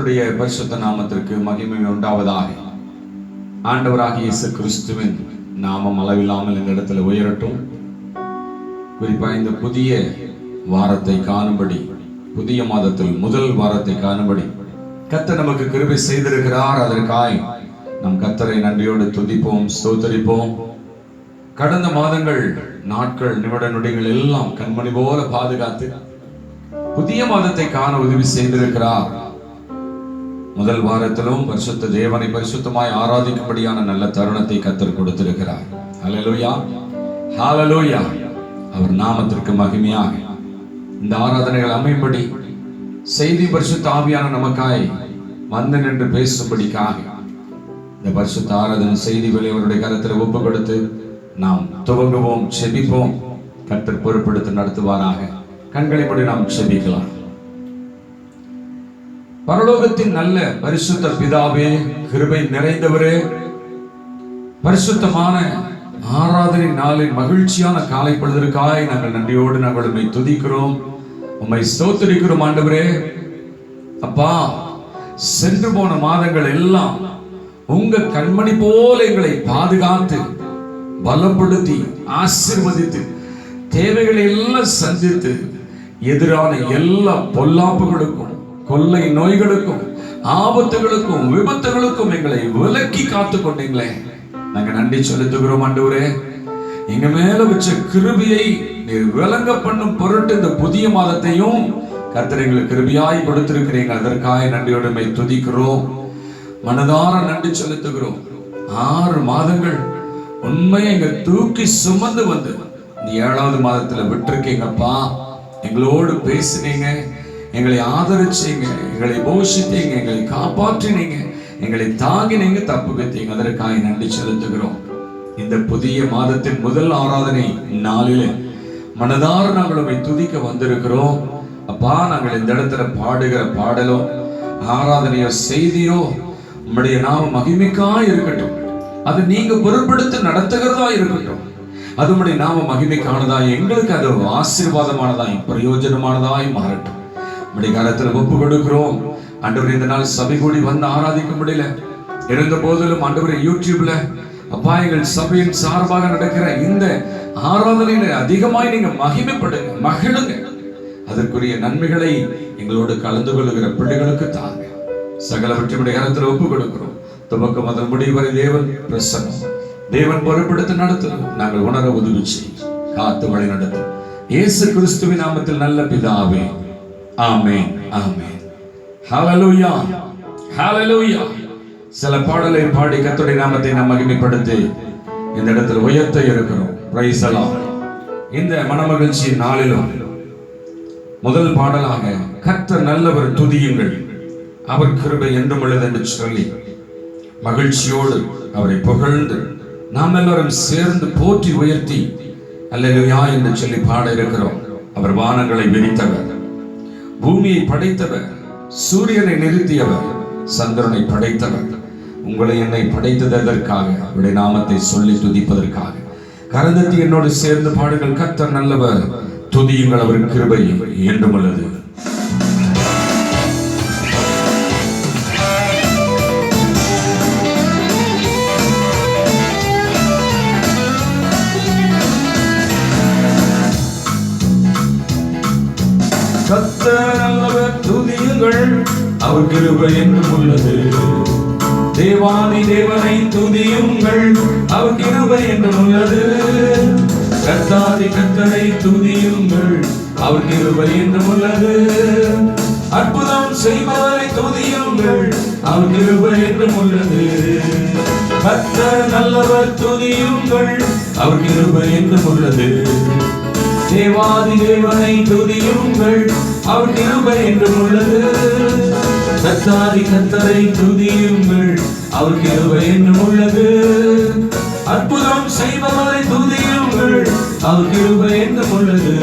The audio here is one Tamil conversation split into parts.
கர்த்தருடைய பரிசுத்த நாமத்திற்கு மகிமை உண்டாவதாக. ஆண்டவராகிய இயேசு கிறிஸ்துவின் நாமம் அளவில்லாமல் இந்த இடத்துல உயரட்டும். குறிப்பாக இந்த புதிய வாரத்தை காணும்படி, புதிய மாதத்தில் முதல் வாரத்தை காணும்படி கர்த்தர் நமக்கு கிருபை செய்திருக்கிறார். அதற்காய் நம் கர்த்தரை நன்றியோடு துதிப்போம், ஸ்தோத்தரிப்போம். கடந்த மாதங்கள், நாட்கள், நிமிட நொடிகள் எல்லாம் கண்மணி போல பாதுகாத்து புதிய மாதத்தை காண உதவி செய்திருக்கிறார். முதல் வாரத்திலும் பரிசுத்த தேவனை பரிசுத்தமாய் ஆராதிக்கும்படியான நல்ல தருணத்தை கர்த்தர் கொடுத்திருக்கிறார். ஹல்லேலூயா, ஹல்லேலூயா. அவர் நாமத்திற்கு மகிமையாக இந்த ஆராதனைகள் அமையும்படி செய்தி பரிசுத்த ஆவியான நமக்காய் வந்து நின்று பேசும்படிக்காக இந்த பரிசுத்த ஆராதனை செய்திகளை அவருடைய கரத்தில் ஒப்பு கொடுத்து நாம் துவங்குவோம், செபிப்போம். கர்த்தர் பொறுப்பெடுத்து நடத்துவாராக. கண்களை மூடி நாம் செபிக்கலாம். பரலோகத்தின் நல்ல பரிசுத்த பிதாவே, கிருபை நிறைந்தவரே, பரிசுத்தமான ஆராதனை நாளின் மகிழ்ச்சியான காலை பொழுதற்காய் நாங்கள் நன்றியோடு நாங்கள் உம்மை துதிக்கிறோம், உம்மை ஸ்தோத்திரிக்கிறோம். ஆண்டவரே, அப்பா, சென்று போன மாதங்கள் எல்லாம் உங்க கண்மணி போல எங்களை பாதுகாத்து பலப்படுத்தி ஆசீர்வதித்து தேவைகளை எல்லாம் சந்தித்து எதிரான எல்லா பொல்லாப்புகளுக்கும், கொள்ளை நோய்களுக்கும், ஆபத்துகளுக்கும், விபத்துகளுக்கும் எங்களை விலக்கி காத்து கொண்டீங்களே, நாங்க நன்றி செலுத்துகிறோம். ஆண்டவரே, எங்க மேல வச்ச கிருபையை நீர் விளங்க பண்ணும் பொருட்டு இந்த புதிய மாதத்தையும் கர்த்தர் எங்களுக்கு கிருபையாய் கொடுத்திருக்கிறீங்க. அதற்காக நன்றியோடு உம்மை துதிக்கிறோம், மனதார நன்றி செலுத்துகிறோம். 6 மாதங்கள் உண்மையை எங்க தூக்கி சுமந்து வந்து இந்த 7வது மாதத்துல விட்டுருக்கீங்கப்பா. எங்களோடு பேசினீங்க, எங்களை ஆதரிச்சீங்க, எங்களை போஷித்தீங்க, எங்களை காப்பாற்றினீங்க, எங்களை தாங்கினீங்க, தப்பு வைத்தீங்க. அதற்காக நன்றி செலுத்துகிறோம். இந்த புதிய மாதத்தின் முதல் ஆராதனை நாளிலே மனதார நாங்கள் உம்மை துதிக்க வந்திருக்கிறோம். அப்பா, நாங்கள் இந்த இடத்துல பாடுகிற பாடலோ ஆராதனையோ செய்தியோ உம்முடைய நாம மகிமைக்காய் இருக்கட்டும். அது நீங்க பொருட்படுத்தி நடத்துகிறதா இருக்கட்டும். அது உம்முடைய நாம மகிமைக்கானதாய், எங்களுக்கு அது ஆசீர்வாதமானதாய், பிரயோஜனமானதாய் மாறட்டும். உம்முடைய கரத்தில் ஒப்பு கொடுக்கிறோம். ஆண்டவரே, இந்த நாள் சபை கூடி வந்து ஆராதிக்க முடியல இருந்த போதிலும் ஆண்டவரே, யூடியூப்ல அப்பா எங்கள் சபையின் சார்பாக நடக்கிற இந்த ஆராதனையில அதிகமாய் நீங்க மகிமைப்படுங்க, மகிழுங்க. அதற்குரிய நன்மைகளை எங்களோடு கலந்து கொள்ளுகிற பிள்ளைகளுக்கு தாங்க. சகலவற்றையுடைய கரத்தில் ஒப்பு கொடுக்கிறோம். துவக்கம் முதல் முடிவு வரை தேவன் பிரசன்னம், தேவன் பொறுப்பெடுத்து நடத்தும். நாங்கள் உணர உதவி செய்யும், காத்து வழி நடத்தும். இயேசு கிறிஸ்துவின் நாமத்தில் நல்ல பிதாவே, ஆமென், ஆமென். ஹல்லேலூயா, ஹல்லேலூயா. சில பாடலை பாடி கர்த்தருடைய நாமத்தை நாம் மகிமைப்படுத்தி இந்த இடத்தில் உயர்த்த இருக்கிறோம். Price the Lord. இந்த மனமகிழ்ச்சி நாளிலும் முதல் பாடலாக கர்த்தர் நல்லவர், துதியுங்கள், அவர் கிருபை என்றும் உள்ளது என்று சொல்லி மகிழ்ச்சியோடு அவரை புகழ்ந்து நாம் எல்லாரும் சேர்ந்து போற்றி உயர்த்தி அல்லேலூயா என்று சொல்லி பாட இருக்கிறோம். அவர் வானங்களை விரித்தவர், பூமியை படைத்தவர், சூரியனை நிறுத்தியவர், சந்திரனை படைத்தவர், உங்களை என்னை படைத்தது எதற்காக? அவருடைய நாமத்தை சொல்லி துதிப்பதற்காக. கரந்தத்தி என்னோடு சேர்ந்து பாடுங்கள். கர்த்தர் நல்லவர், துதியுங்கள், அவர் கிருபை என்றும் உள்ளது. கர்த்தர் நல்லவர், துதியுங்கள், அவர் கிருபை என்றும் உள்ளது. தேவாதி தேவனை துதியுங்கள், அவர் கிருபை என்றும் உள்ளது. கர்த்தாதி கர்த்தரை துதியுங்கள், அவர் கிருபை என்றும் உள்ளது. அற்புதம் செய்பவரை துதியுங்கள், அவர் கிருபை என்றும் உள்ளது. கர்த்தர் நல்லவர், துதியுங்கள், அவர் கிருபை என்றும் உள்ளது. தேவாதி தேவனை துதியுங்கள், அவர் கிருபை என்றும் உள்ளது. கர்த்தாதி கர்த்தரை துதியுங்கள், அவர் கிருபை என்றும் உள்ளது. அற்புதம் செய்பவரை துதியுங்கள், அவர் கிருபை என்றும் உள்ளது.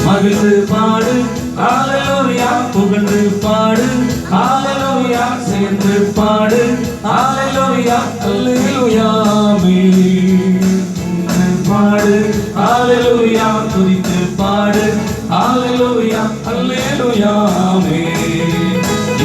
மகிழ்ந்து பாடு, ஹல்லேலூயா, புகழ்ந்து பாடு, ஹல்லேலூயா, சேர்ந்து பாடு, ஹல்லேலூயா, ஹல்லேலூயா, பாடு, ஹல்லேலூயா, துதித்து பாடு, ஹல்லேலூயா, ஹல்லேலூயா, ஆமென்.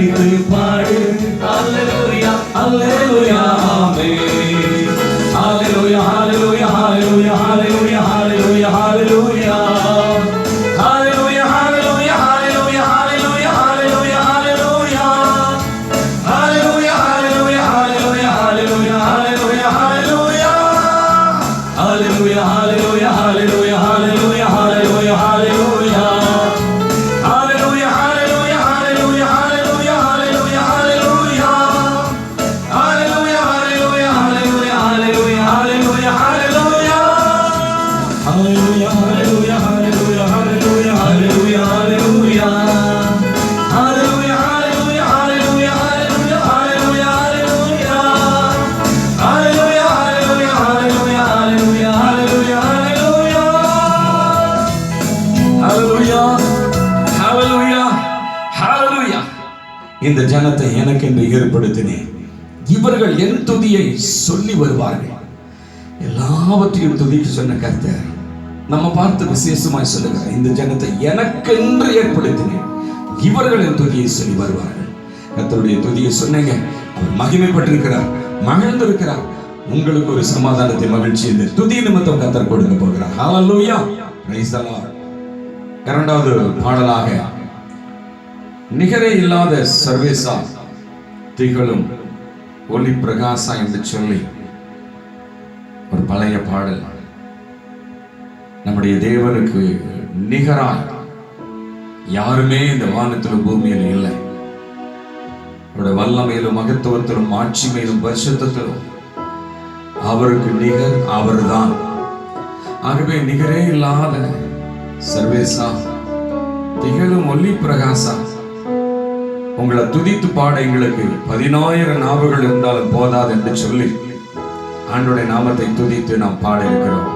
ஆர்ப்பரித்து பாடு. அல்லேலூயா அல்லேலூயா ஆமென். அல்லேலூயா அல்லேலூயா அல்லேலூயா அல்லேலூயா அல்லேலூயா அல்லேலூயா. Hallelujah, hallelujah, hallelujah, hallelujah, hallelujah, hallelujah. Hallelujah, hallelujah, hallelujah, hallelujah, hallelujah, hallelujah. Hallelujah, hallelujah, hallelujah, hallelujah, hallelujah, hallelujah. Hallelujah, hallelujah, hallelujah, hallelujah, hallelujah, hallelujah. Hallelujah, hallelujah, hallelujah, hallelujah, hallelujah, hallelujah. Hallelujah, hallelujah, hallelujah, hallelujah, hallelujah, hallelujah. Hallelujah, hallelujah, hallelujah, hallelujah, hallelujah, hallelujah. Hallelujah, hallelujah, hallelujah, hallelujah, hallelujah, hallelujah. Hallelujah, hallelujah, hallelujah. இந்த ஜனத்தை எனக்கென்று ஏற்படுத்தினேன். இவர்கள் என் துதியை சொல்லி வருவார்கள். எல்லாவற்றையும் துதிக்க சொன்ன கர்த்தர் நம்ம பார்த்து விசேஷமாய் சொல்லுகிறார், இந்த ஜனத்தை எனக்கென்று ஏற்படுத்தினேன், இவர்கள் என் துதியை சொல்லி வருவார்கள். கர்த்தருடைய துதியை சொன்னீங்க, அவர் மகிமைப்பட்டிருக்கிறார், மகிழ்ந்திருக்கிறார். உங்களுக்கு ஒரு சமாதானத்தை, மகிழ்ச்சி இந்த துதி நிமித்தம் கர்த்தர் கொடுக்க போகிறார். ஹல்லேலூயா, பிரைஸ் தி லார்ட். இரண்டாவது பாடலாக நிகரே இல்லாத சர்வேசா திகழும் ஒளி பிரகாசா என்று சொல்லி ஒரு பழைய பாடல். நம்முடைய தேவனுக்கு நிகராய் யாருமே இந்த வானத்திலும் பூமியில் இல்லை. அவருடைய வல்லமையிலும் மகத்துவத்திலும் ஆட்சிமையிலும் பரிசுத்தத்திலும் அவருக்கு நிகர் அவர்தான். ஆகவே நிகரே இல்லாத சர்வேசா திகழும் ஒளி பிரகாசா, உங்களை துதித்து பாட எங்களுக்கு 10,000 நாவுகள் இருந்தாலும் போதாது என்று சொல்லி ஆண்டவருடைய நாமத்தை துதித்து நாம் பாட இருக்கிறோம்.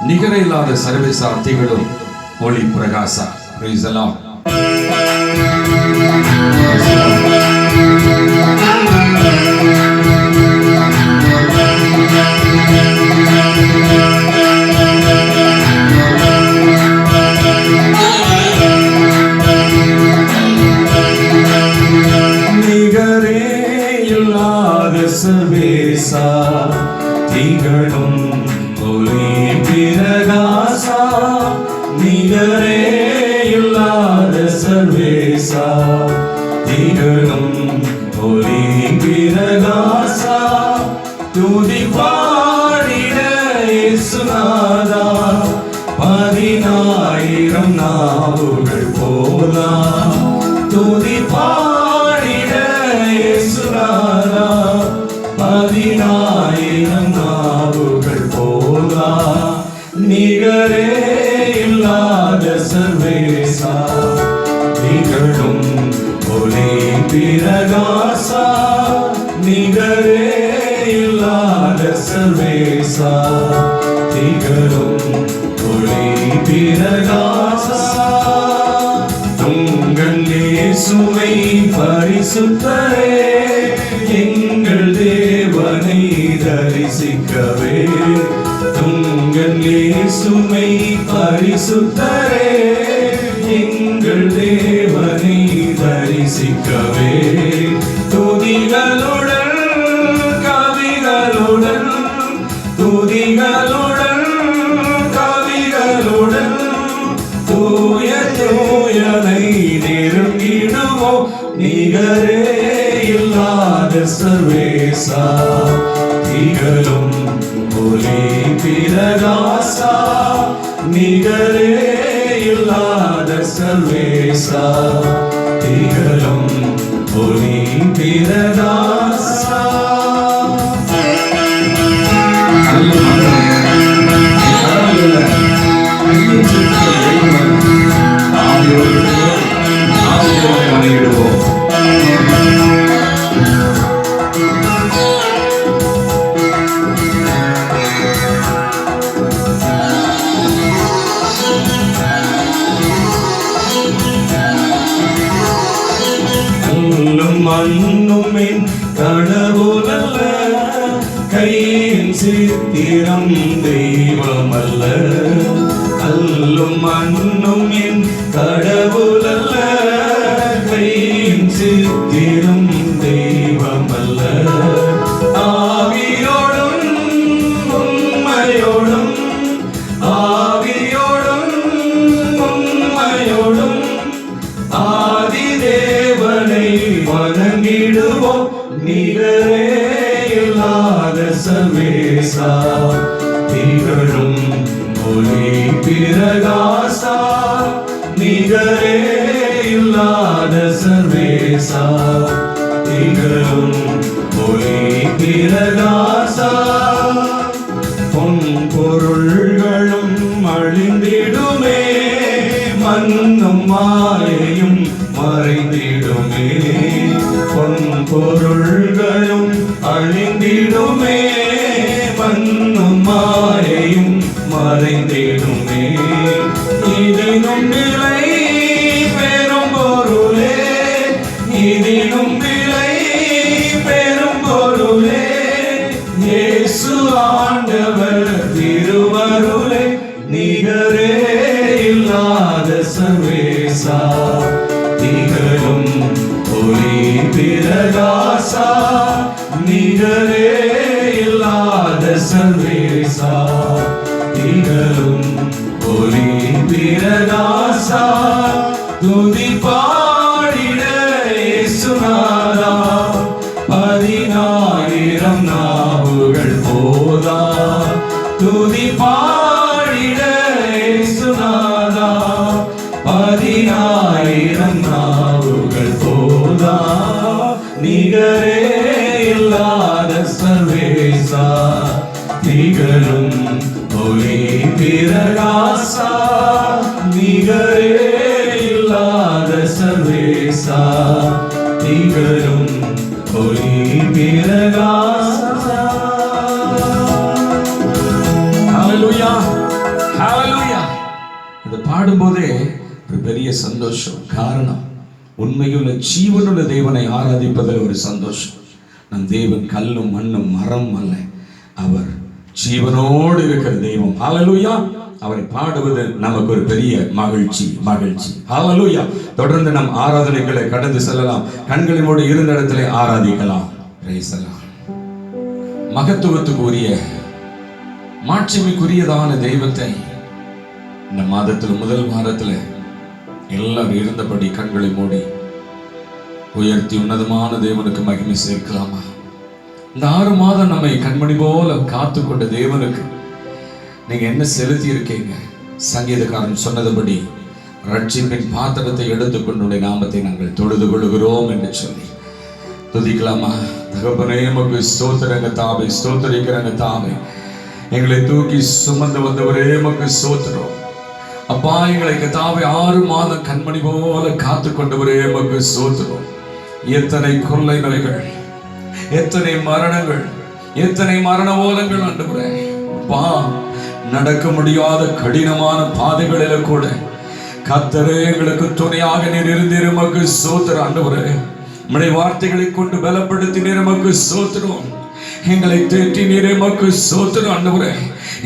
நிகர இல்லாத சர்வேசா திகழும் ஒளி பிரகாசா. Praise the Lord. நிகரே இல்லாத சர்வேசா திகழும் ஒளி பிரகாசா, நிகரே இல்லாத சர்வேசா திகழும் ஒளி பிரகாசா. துதி பாடிட இயேசுநாதா 10,000 நாவுகள் போதா. துதி பாடிட இயேசுநாதா 10,000 நாவுகள் போதா. நிகரே இல்லாத சர்வேசா திகழும் ஒளி பிரகாசா, நிகரே இல்லாத சர்வேசா திகழும் ஒளி பிரகாசா. உங்கள் இயேசுவை பரிசுத்தரே எங்கள் தேவனை தரிசிக்கவே. உங்கள் இயேசுவை பரிசுத்தரே எங்கள் தேவனை தரிசிக்கவே. துதிகளுடன் கவிகளுடன், துதிகளுடன் கவிகளுடன் தூய தூயனை நெருங்கிடுவோம். நிகரே இல்லாத சர்வேசா திகழும் ஒளி பிரகாசா, நிகரே இல்லாத சர்வேசா திகழும் ஒளி பிரகாசா. மண்ணும் என் கடவுளல்ல, கையின் சித்திரம் தெய்வமல்ல. கல்லும் மண்ணும் என் கடவுளல்ல, கையின் சித்திரம் போதிலும் தெய்வமல்ல. ஆவியோடும் உண்மையோடும், ஆவியோடும் உண்மையோடும் ஆதி தேவனை வணங்கிடுவோம். நிகரே இல்லாத சர்வேசா, திகழும் ஒளி பிரகாசா, நிகரே இல்லாத சர்வேசா, திகழும் ஒளி பிரகாசா. பொன் பொருள்களும் அழிந்திடுமே, மண்ணும் மாயையும் மறைந்திடுமே. பொன் பொருள்களும் அழிந்திடுமே, மண்ணும் மாயையும் மறைந்திடுமே. இதிலும் விலை பெரும் பொருளே, இதிலும் விலை பெரும் பொருளே, இயேசு ஆண்டவர் திருவருளே. நிகரே இல்லாத சர்வேசா, திகழும் ஒளி பிரகாசா, நிகரே இல்லாத சர்வேசா, திகழும் ஒளி பிரகாசா. துதி பாடிட இயேசுநாதா, 10,000 நாவுகள் போதா. துதி பாடிட இயேசுநாதா, 10,000 நாவுகள் போதா. நிகரே இல்லாத சர்வேசா, திகழும் ஒளி பிரகாசா, நிகரே இல்லாத சர்வேசா, திகழும் ஒளி பிரகாசா. ஹalleluya, ஹalleluya. இது பாடும்போதே ஒரு பெரிய சந்தோஷம். காரணம், உண்மையுள்ள ஜீவனுள்ள தேவனை ஆராதிப்பதில் ஒரு சந்தோஷம். நம் தேவன் கல்லும் மண்ணும் மரம் அல்ல, அவர் ஜீவனோடு இருக்கிற தெய்வம். ஹalleluya. அவரை பாடுவது நமக்கு ஒரு பெரிய மகிழ்ச்சி, மகிழ்ச்சி. ஹalleluya. தொடர்ந்து நம் ஆராதனைகளை கடந்து செல்லலாம். கண்களை மூடி இருந்த இடத்திலே ஆராதிக்கலாம். Price the Lord. மகத்துவத்துக்குரிய மாட்சிமைக்குரியதான தெய்வத்தை இந்த மாதத்தில் முதல் வாரத்தில் எல்லாரும் இருந்தபடி கண்களை மூடி உயர்த்தி உன்னதமான தேவனுக்கு மகிமை சேர்க்கலாமா? இந்த 6 மாதம் நம்மை கண்மணி போல காத்து கொண்ட தேவனுக்கு நீங்க என்ன செலுத்தி இருக்கீங்க? சங்கீதக்காரன் சொன்னதுபடி ரட்சிப்பின் பாத்திரத்தை எடுத்துக்கொண்டு நாமத்தை நாங்கள் தொழுது கொள்கிறோம் என்று சொல்லி துதிக்கலாமா? தகப்பனே, உமக்கு ஸ்தோத்திரங்க தாவே, ஸ்தோத்திரிக்கிறங்க தாவே. எங்களை தூக்கி சுமந்து வந்தவரே உமக்கு ஸ்தோத்திரம். அப்பா, எங்களை தாவே 6 மாதம் கண்மணி போல காத்து கொண்டவரே உமக்கு ஸ்தோத்திரம். எத்தனை கொள்ளை நோய்கள், எத்தனை மரணங்கள், எத்தனை மரண ஓலங்கள் ஆண்டவரே. அப்பா, நடக்க முடியாத கடினமான பாதைகளில கூட கர்த்தரே எங்களுக்கு துணையாக நீர் இருந்தீர். உமக்கு ஸ்தோத்திரம் ஆண்டவரே. உம்முடைய வார்த்தைகளை கொண்டு பலப்படுத்தினீர். உமக்கு ஸ்தோத்திரம். எங்களை தேற்றி நீரே உமக்கு ஸ்தோத்திரம் ஆண்டவரே.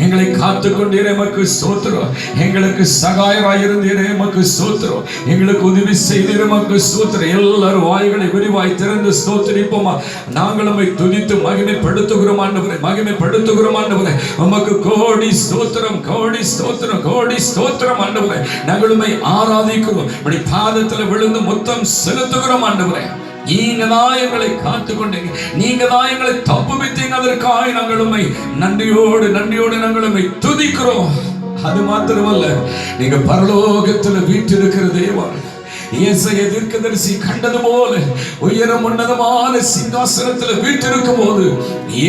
எங்களை காத்து கொண்டீரே உமக்கு ஸ்தோத்திரம். எங்களுக்கு சகாயராய் இருந்தீரே உமக்கு ஸ்தோத்திரம். எங்களுக்கு உதவி செய்தீரே உமக்கு ஸ்தோத்திரம். எல்லாரும் வாய்களை விரிவாய் திறந்து ஸ்தோத்திரிப்போமா? நாங்கள் உம்மை துதித்து மகிமைப்படுத்துகிறோம் ஆண்டவரே, மகிமைப்படுத்துகிறோம் ஆண்டவரே. உமக்கு கோடி ஸ்தோத்திரம், கோடி ஸ்தோத்திரம், கோடி ஸ்தோத்திரம் ஆண்டவரே. நாங்கள் உம்மை ஆராதிக்கிறோம். உம்முடைய பாதத்தில் விழுந்து முத்தம் செலுத்துகிறோம் ஆண்டவரே. நீங்க தான் எங்களை காத்து கொண்டீங்க, நீங்க தான் எங்களை தப்புவித்தீங்க. அதற்காக நாங்கள் உம்மை நன்றியோடு நாங்கள் உம்மை துதிக்கிறோம். அது மாத்திரமல்ல, நீங்க பரலோகத்தில் வீற்றிருக்கிற தேவன். ஏசாயா தீர்க்கதரிசி கண்டது போல உயரம் உன்னதமான சிங்காசனத்தில் வீற்றிருக்கும் போது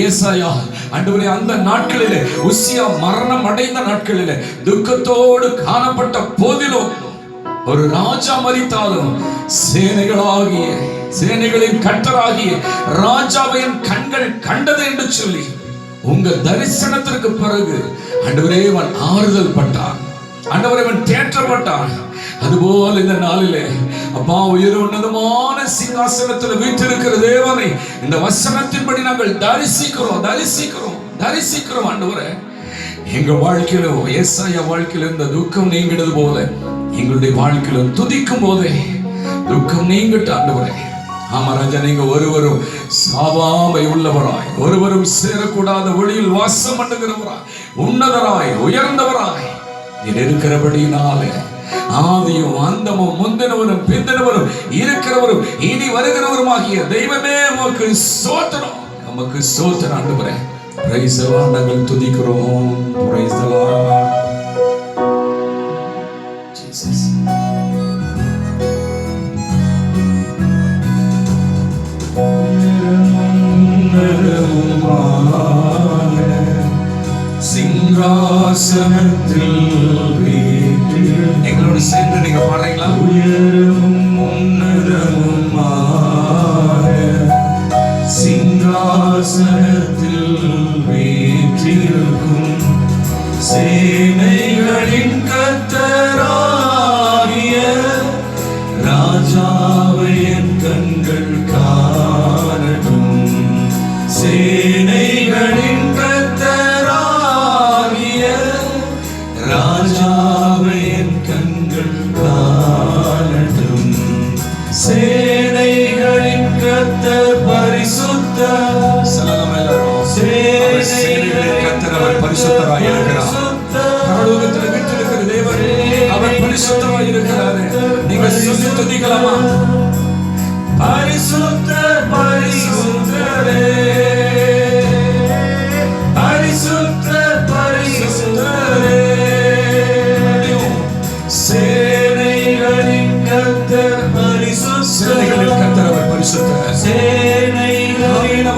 ஏசாயா ஆண்டவரே அந்த நாட்களிலே, உசியா மரணம் அடைந்த நாட்களிலே துக்கத்தோடு காணப்பட்ட போதிலும், ஒரு ராஜா மரித்தாலும் சேனைகளாகிய சேனைகளின் கர்த்தராகிய ராஜாவை கண்கள் கண்டது என்று சொல்லி உங்க தரிசனத்திற்கு பிறகு ஆண்டவரே அவன் ஆறுதல் பட்டான், ஆண்டவரே அவன் தேற்றப்பட்டான். அதுபோல் இந்த நாளிலே அப்பா, உயர் உன்னதமான சிங்காசனத்தில் வீற்றிருக்கிற தேவனை இந்த வசனத்தின்படி நாங்கள் தரிசிக்கிறோம் ஆண்டவரே. எங்க வாழ்க்கையிலும் ஏசாயா வாழ்க்கையில இருந்த துக்கம் நீங்கினது போல எங்களுடைய வாழ்க்கையிலும் துதிக்கும் போதே துக்கம் நீங்கட்டும் ஆண்டவரே. ஆமா ராஜா, நீங்க ஒருவரும் சாவாமை உள்ளவராய், ஒருவரும் சேரக்கூடாத ஒளியில் வாசம் பண்ணுகிறவராய், உன்னதராய் உயர்ந்தவராய் நீர் இருக்கிறபடினாலே ஆதியும் அந்தமும் முந்தினவரும் பிந்தினவரும் இருக்கிறவரும் இனி வருகிறவருமாகிய தெய்வமே உமக்கு ஸ்தோத்திரம், நமக்கு ஸ்தோத்திரம் ஆண்டவரே. Price the Lord. நாங்கள் துதிக்கிறோம். Price the Lord Jesus. சிங்காசனத்தில் எங்களோடு சேர்ந்து நீங்க பாடுறீங்களா? உயரமும் உன்னதமுமான சிங்காசனத்தில் வீற்றிருக்கும் சேனைகளின் கர்த்தராகிய ராஜாவை என் கண்கள் காணட்டும். சேனைகளின் கர்த்தராகிய ராஜாவை என் கண்கள் காணட்டும். சேனைகளின் கர்த்தர் பரிசுத்தர். சேனைகளின் கர்த்தர் அவர் பரிசுத்தராய் இருக்கிறார். பரலோகத்தில் வீற்றிருக்கிற தேவன் அவர் பரிசுத்தராய் இருக்கிறார். நீங்க சொல்லி துதிக்கலாமா? பரிசுத்தர் பரிசுத்தரே, பரிசுத்தர் பரிசுத்தரே, சேனைகளின் கர்த்தர் பரிசுத்தர். சேனைகளின் கர்த்தர் அவர் பரிசுத்தர். சேனைகளின்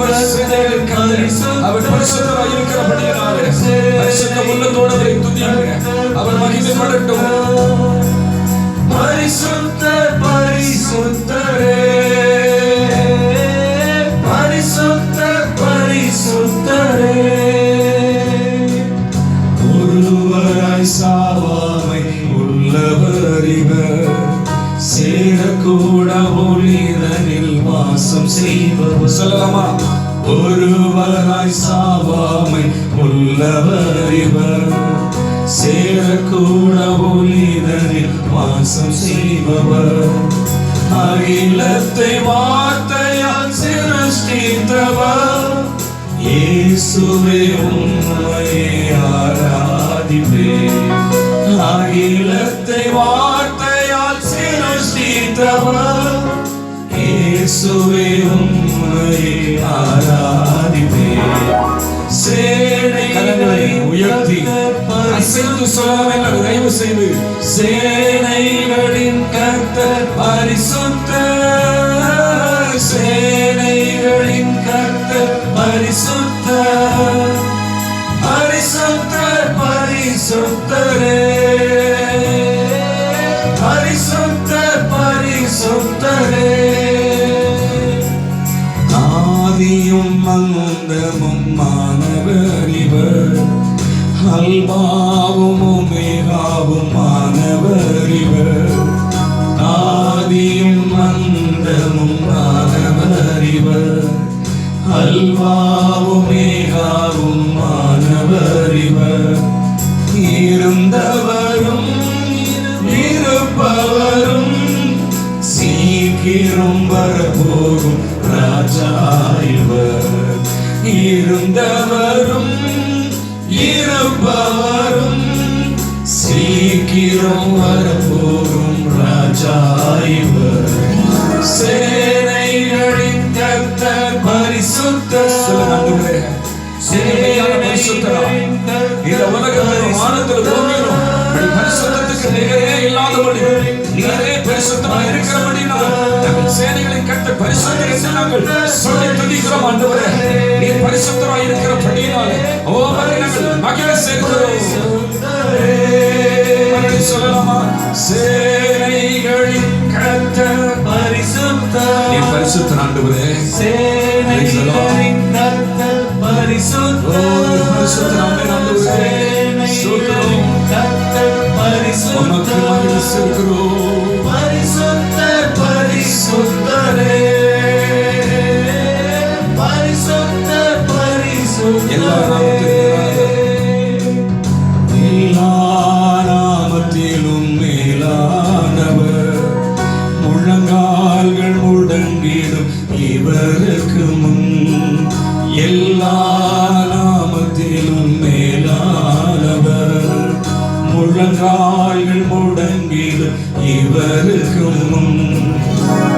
கர்த்தர் அவர் பரிசுத்தராய் இருக்கிறபடியாலே பரிசுத்த உள்ளத்தோடு அவரை துதியுங்க. அவர் மகிமைப்படட்டும். பரிசுத்தர் பரிசுத்தரே, பரிசுத்தர் பரிசுத்தரே, ஒருவராய் சாவாமை உள்ளவர் இவர், சேரக்கூட ஒளிதனில் வாசம் செய்பவர். சொல்லலாமா? ஒருவராய் சாவாமை உள்ளவர் இவர், சேரக்கூட ஒளிதனில் வாசம் செய்பவர், அகிலத்தை வார்த்தையால் சிருஷ்டித்தவர், இயேசுவே உம்மையே ஆராதிப்பேன். அகிலத்தை வார்த்தையால் சிருஷ்டித்தவர், இயேசுவே உம்மையே ஆராதிப்பேன். சேனைகளை உயர்த்தி அசைத்து சொல்லலாம். தயவு செய்து சேனைகளின் கர்த்தர் பரிசுத்தர், சேனைகளின் கர்த்தர் பரிசுத்தர், பரிசுத்தர் பரிசுத்தரே, பரிசுத்தர் பரிசுத்தரே, ஆதியும் அந்தமும் மானவர் இவர், அல்பாவும் ஒமேகாவும் மானவர் இவர், ஆதியும் அந்தமும் மானவர் இவர், அல்பாவும் ஒமேகாவும் மானவர் இவர், இருந்தவரும் இருப்பவரும் சீக்கிரம் வரப்போகும் ராஜா இவர், இருந்தவரும் இருப்பவரும் சீக்கிரம் வரப்போகும் ராஜா இவர், சேனைகளின் கர்த்தர் பரிசுத்தர். சேனைகளின் கர்த்தர் இந்த உலகத்திலும் வானத்திலும் பூமியிலும் பரிசுத்தத்துக்கு நிகரே இல்லாதபடி நீரே பரிசுத்தமாய் இருக்கிறபடினால் நாங்கள் சேனைகளின் கர்த்தர் பரிசுத்தர் என்று நாங்கள் சொல்லி துதிக்கிறோம். ஆண்டவரே, நீர் பரிசுத்தராய் இருக்கிறபடியினாலே நாங்கள் மகிழ சேர்க்கிறோம். சொல்லலாமா? சேனைகளின் கர்த்தர் பரிசுத்தர். நீர் பரிசுத்தர் ஆண்டவரே. சேனைகளின் கர்த்தர் பரிசுத்தர். பரிசுத்தர் ஆண்டவரே. சேனைகளின் கர்த்தர் பரிசுத்தர். உமக்கு மகிழ சேர்க்கிறோம். பரிசுத்தர் பரிசுத்தரே, பரிசுத்தர் பரிசுத்தரே, எல்லா நாமத்திலும் மேலானவர், முழங்கால்கள் முடங்கிடும் இவருக்கு முன் எல்லா நாமத்திலும் மேலானவர். முழங்கால்கள் முடங்கிடும் இவருக்கு முன்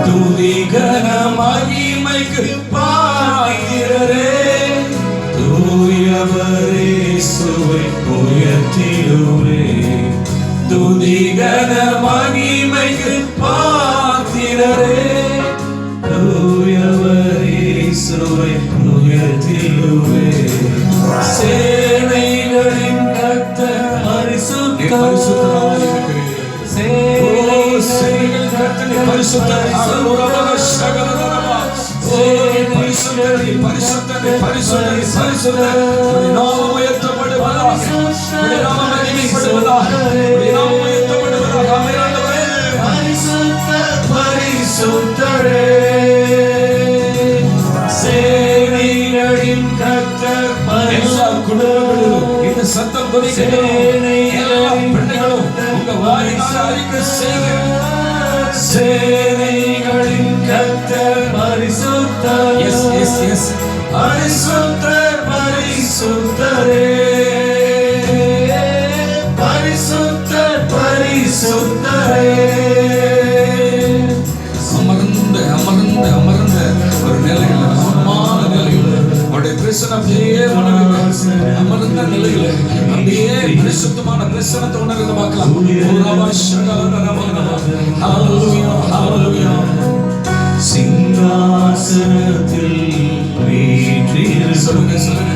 துதிகன மகிமைக்கு பாத்திரரே. தூயவரே சுவை உயர்த்திடுவே. துதிகன மகிமைக்கு பாத்திரரே. தூயவரே சுவை உயர்த்திடுவே. சேனைகளின் கர்த்தர் பரிசுத்தர். சேனைகளின் கர்த்தர் பரிசுத்தர். பரிசுத்தர் பரிசுத்தர் பரிசுத்தர். நாமம் உயர்த்தப்படுவதாக. நாமம் மகிமைப்படுவதாக. நாமம் உயர்த்தப்படுவதாக. ஆமென். பரிசுத்தர் பரிசுத்தரே. சேனைகளின் கர்த்தர். எல்லா குடும்பங்களிலும் இந்த சத்தம் தொனிக்கட்டும். எல்லா பெண்களும் உங்க வாயினால் அறிக்கை செய்யுங்க. சேனைகளின் கர்த்தர் பரிசுத்தர். Yes yes yes. பரிசுத்தர் பரிசுத்தரே. பரிசுத்தர் பரிசுத்தரே. அமர்ந்த அமர்ந்த அமர்ந்த ஒரு நிலையில், அமர்மான நிலையில் அவருடைய பிரசனம் அப்படியே உணர்ந்து அமர்ந்த நிலையில் அப்படியே பரிசுத்தமான பிரசனத்தை உணர்ந்து பார்க்கலாம். சிங்காசனத்தில் சொல்லுங்க சொல்லுங்க.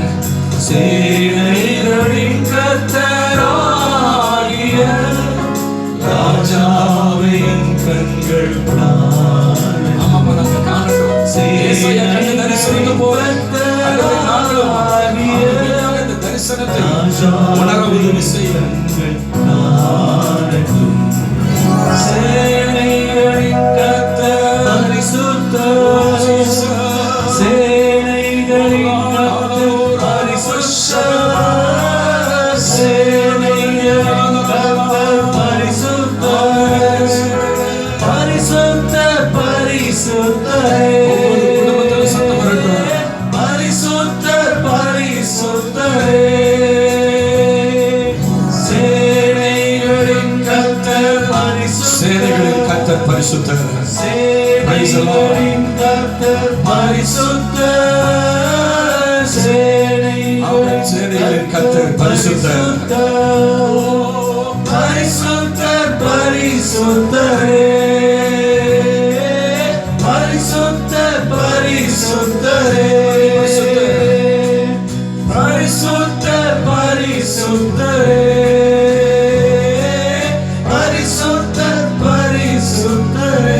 சேனைகளின் கர்த்தராகிய ராஜாவின் கண்கள் ஆமாப்பா நாங்க காணட்டும். கண்டு தரிசனத்தை போல இந்த தரிசனத்தை உணர உதவி செய்யுங்கள். சேனைகளின் கர்த்தர் பரிசுத்தர். சேனைகளின் கர்த்தர் பரிசுத்தர். சேனைகளின் கர்த்தர் பரிசுத்தர். பரிசுத்தர் பரிசுத்தரே. பரிசுத்தர் பரிசுத்தரே. சேனைகளின் கர்த்தர் பரிசுத்தர். சேனைகளின் கர்த்தர் பரிசுத்தர். சேனைகளின் கர்த்தர் பரிசுத்தர். சேனைகளின் கர்த்தர் பரிசுத்தர். பரிசுத்தர் பரிசுத்தரே. பரிசுத்தர் பரிசுத்தரே. பரிசுத்தர் பரிசுத்தரே. பரிசுத்தர் பரிசுத்தரே.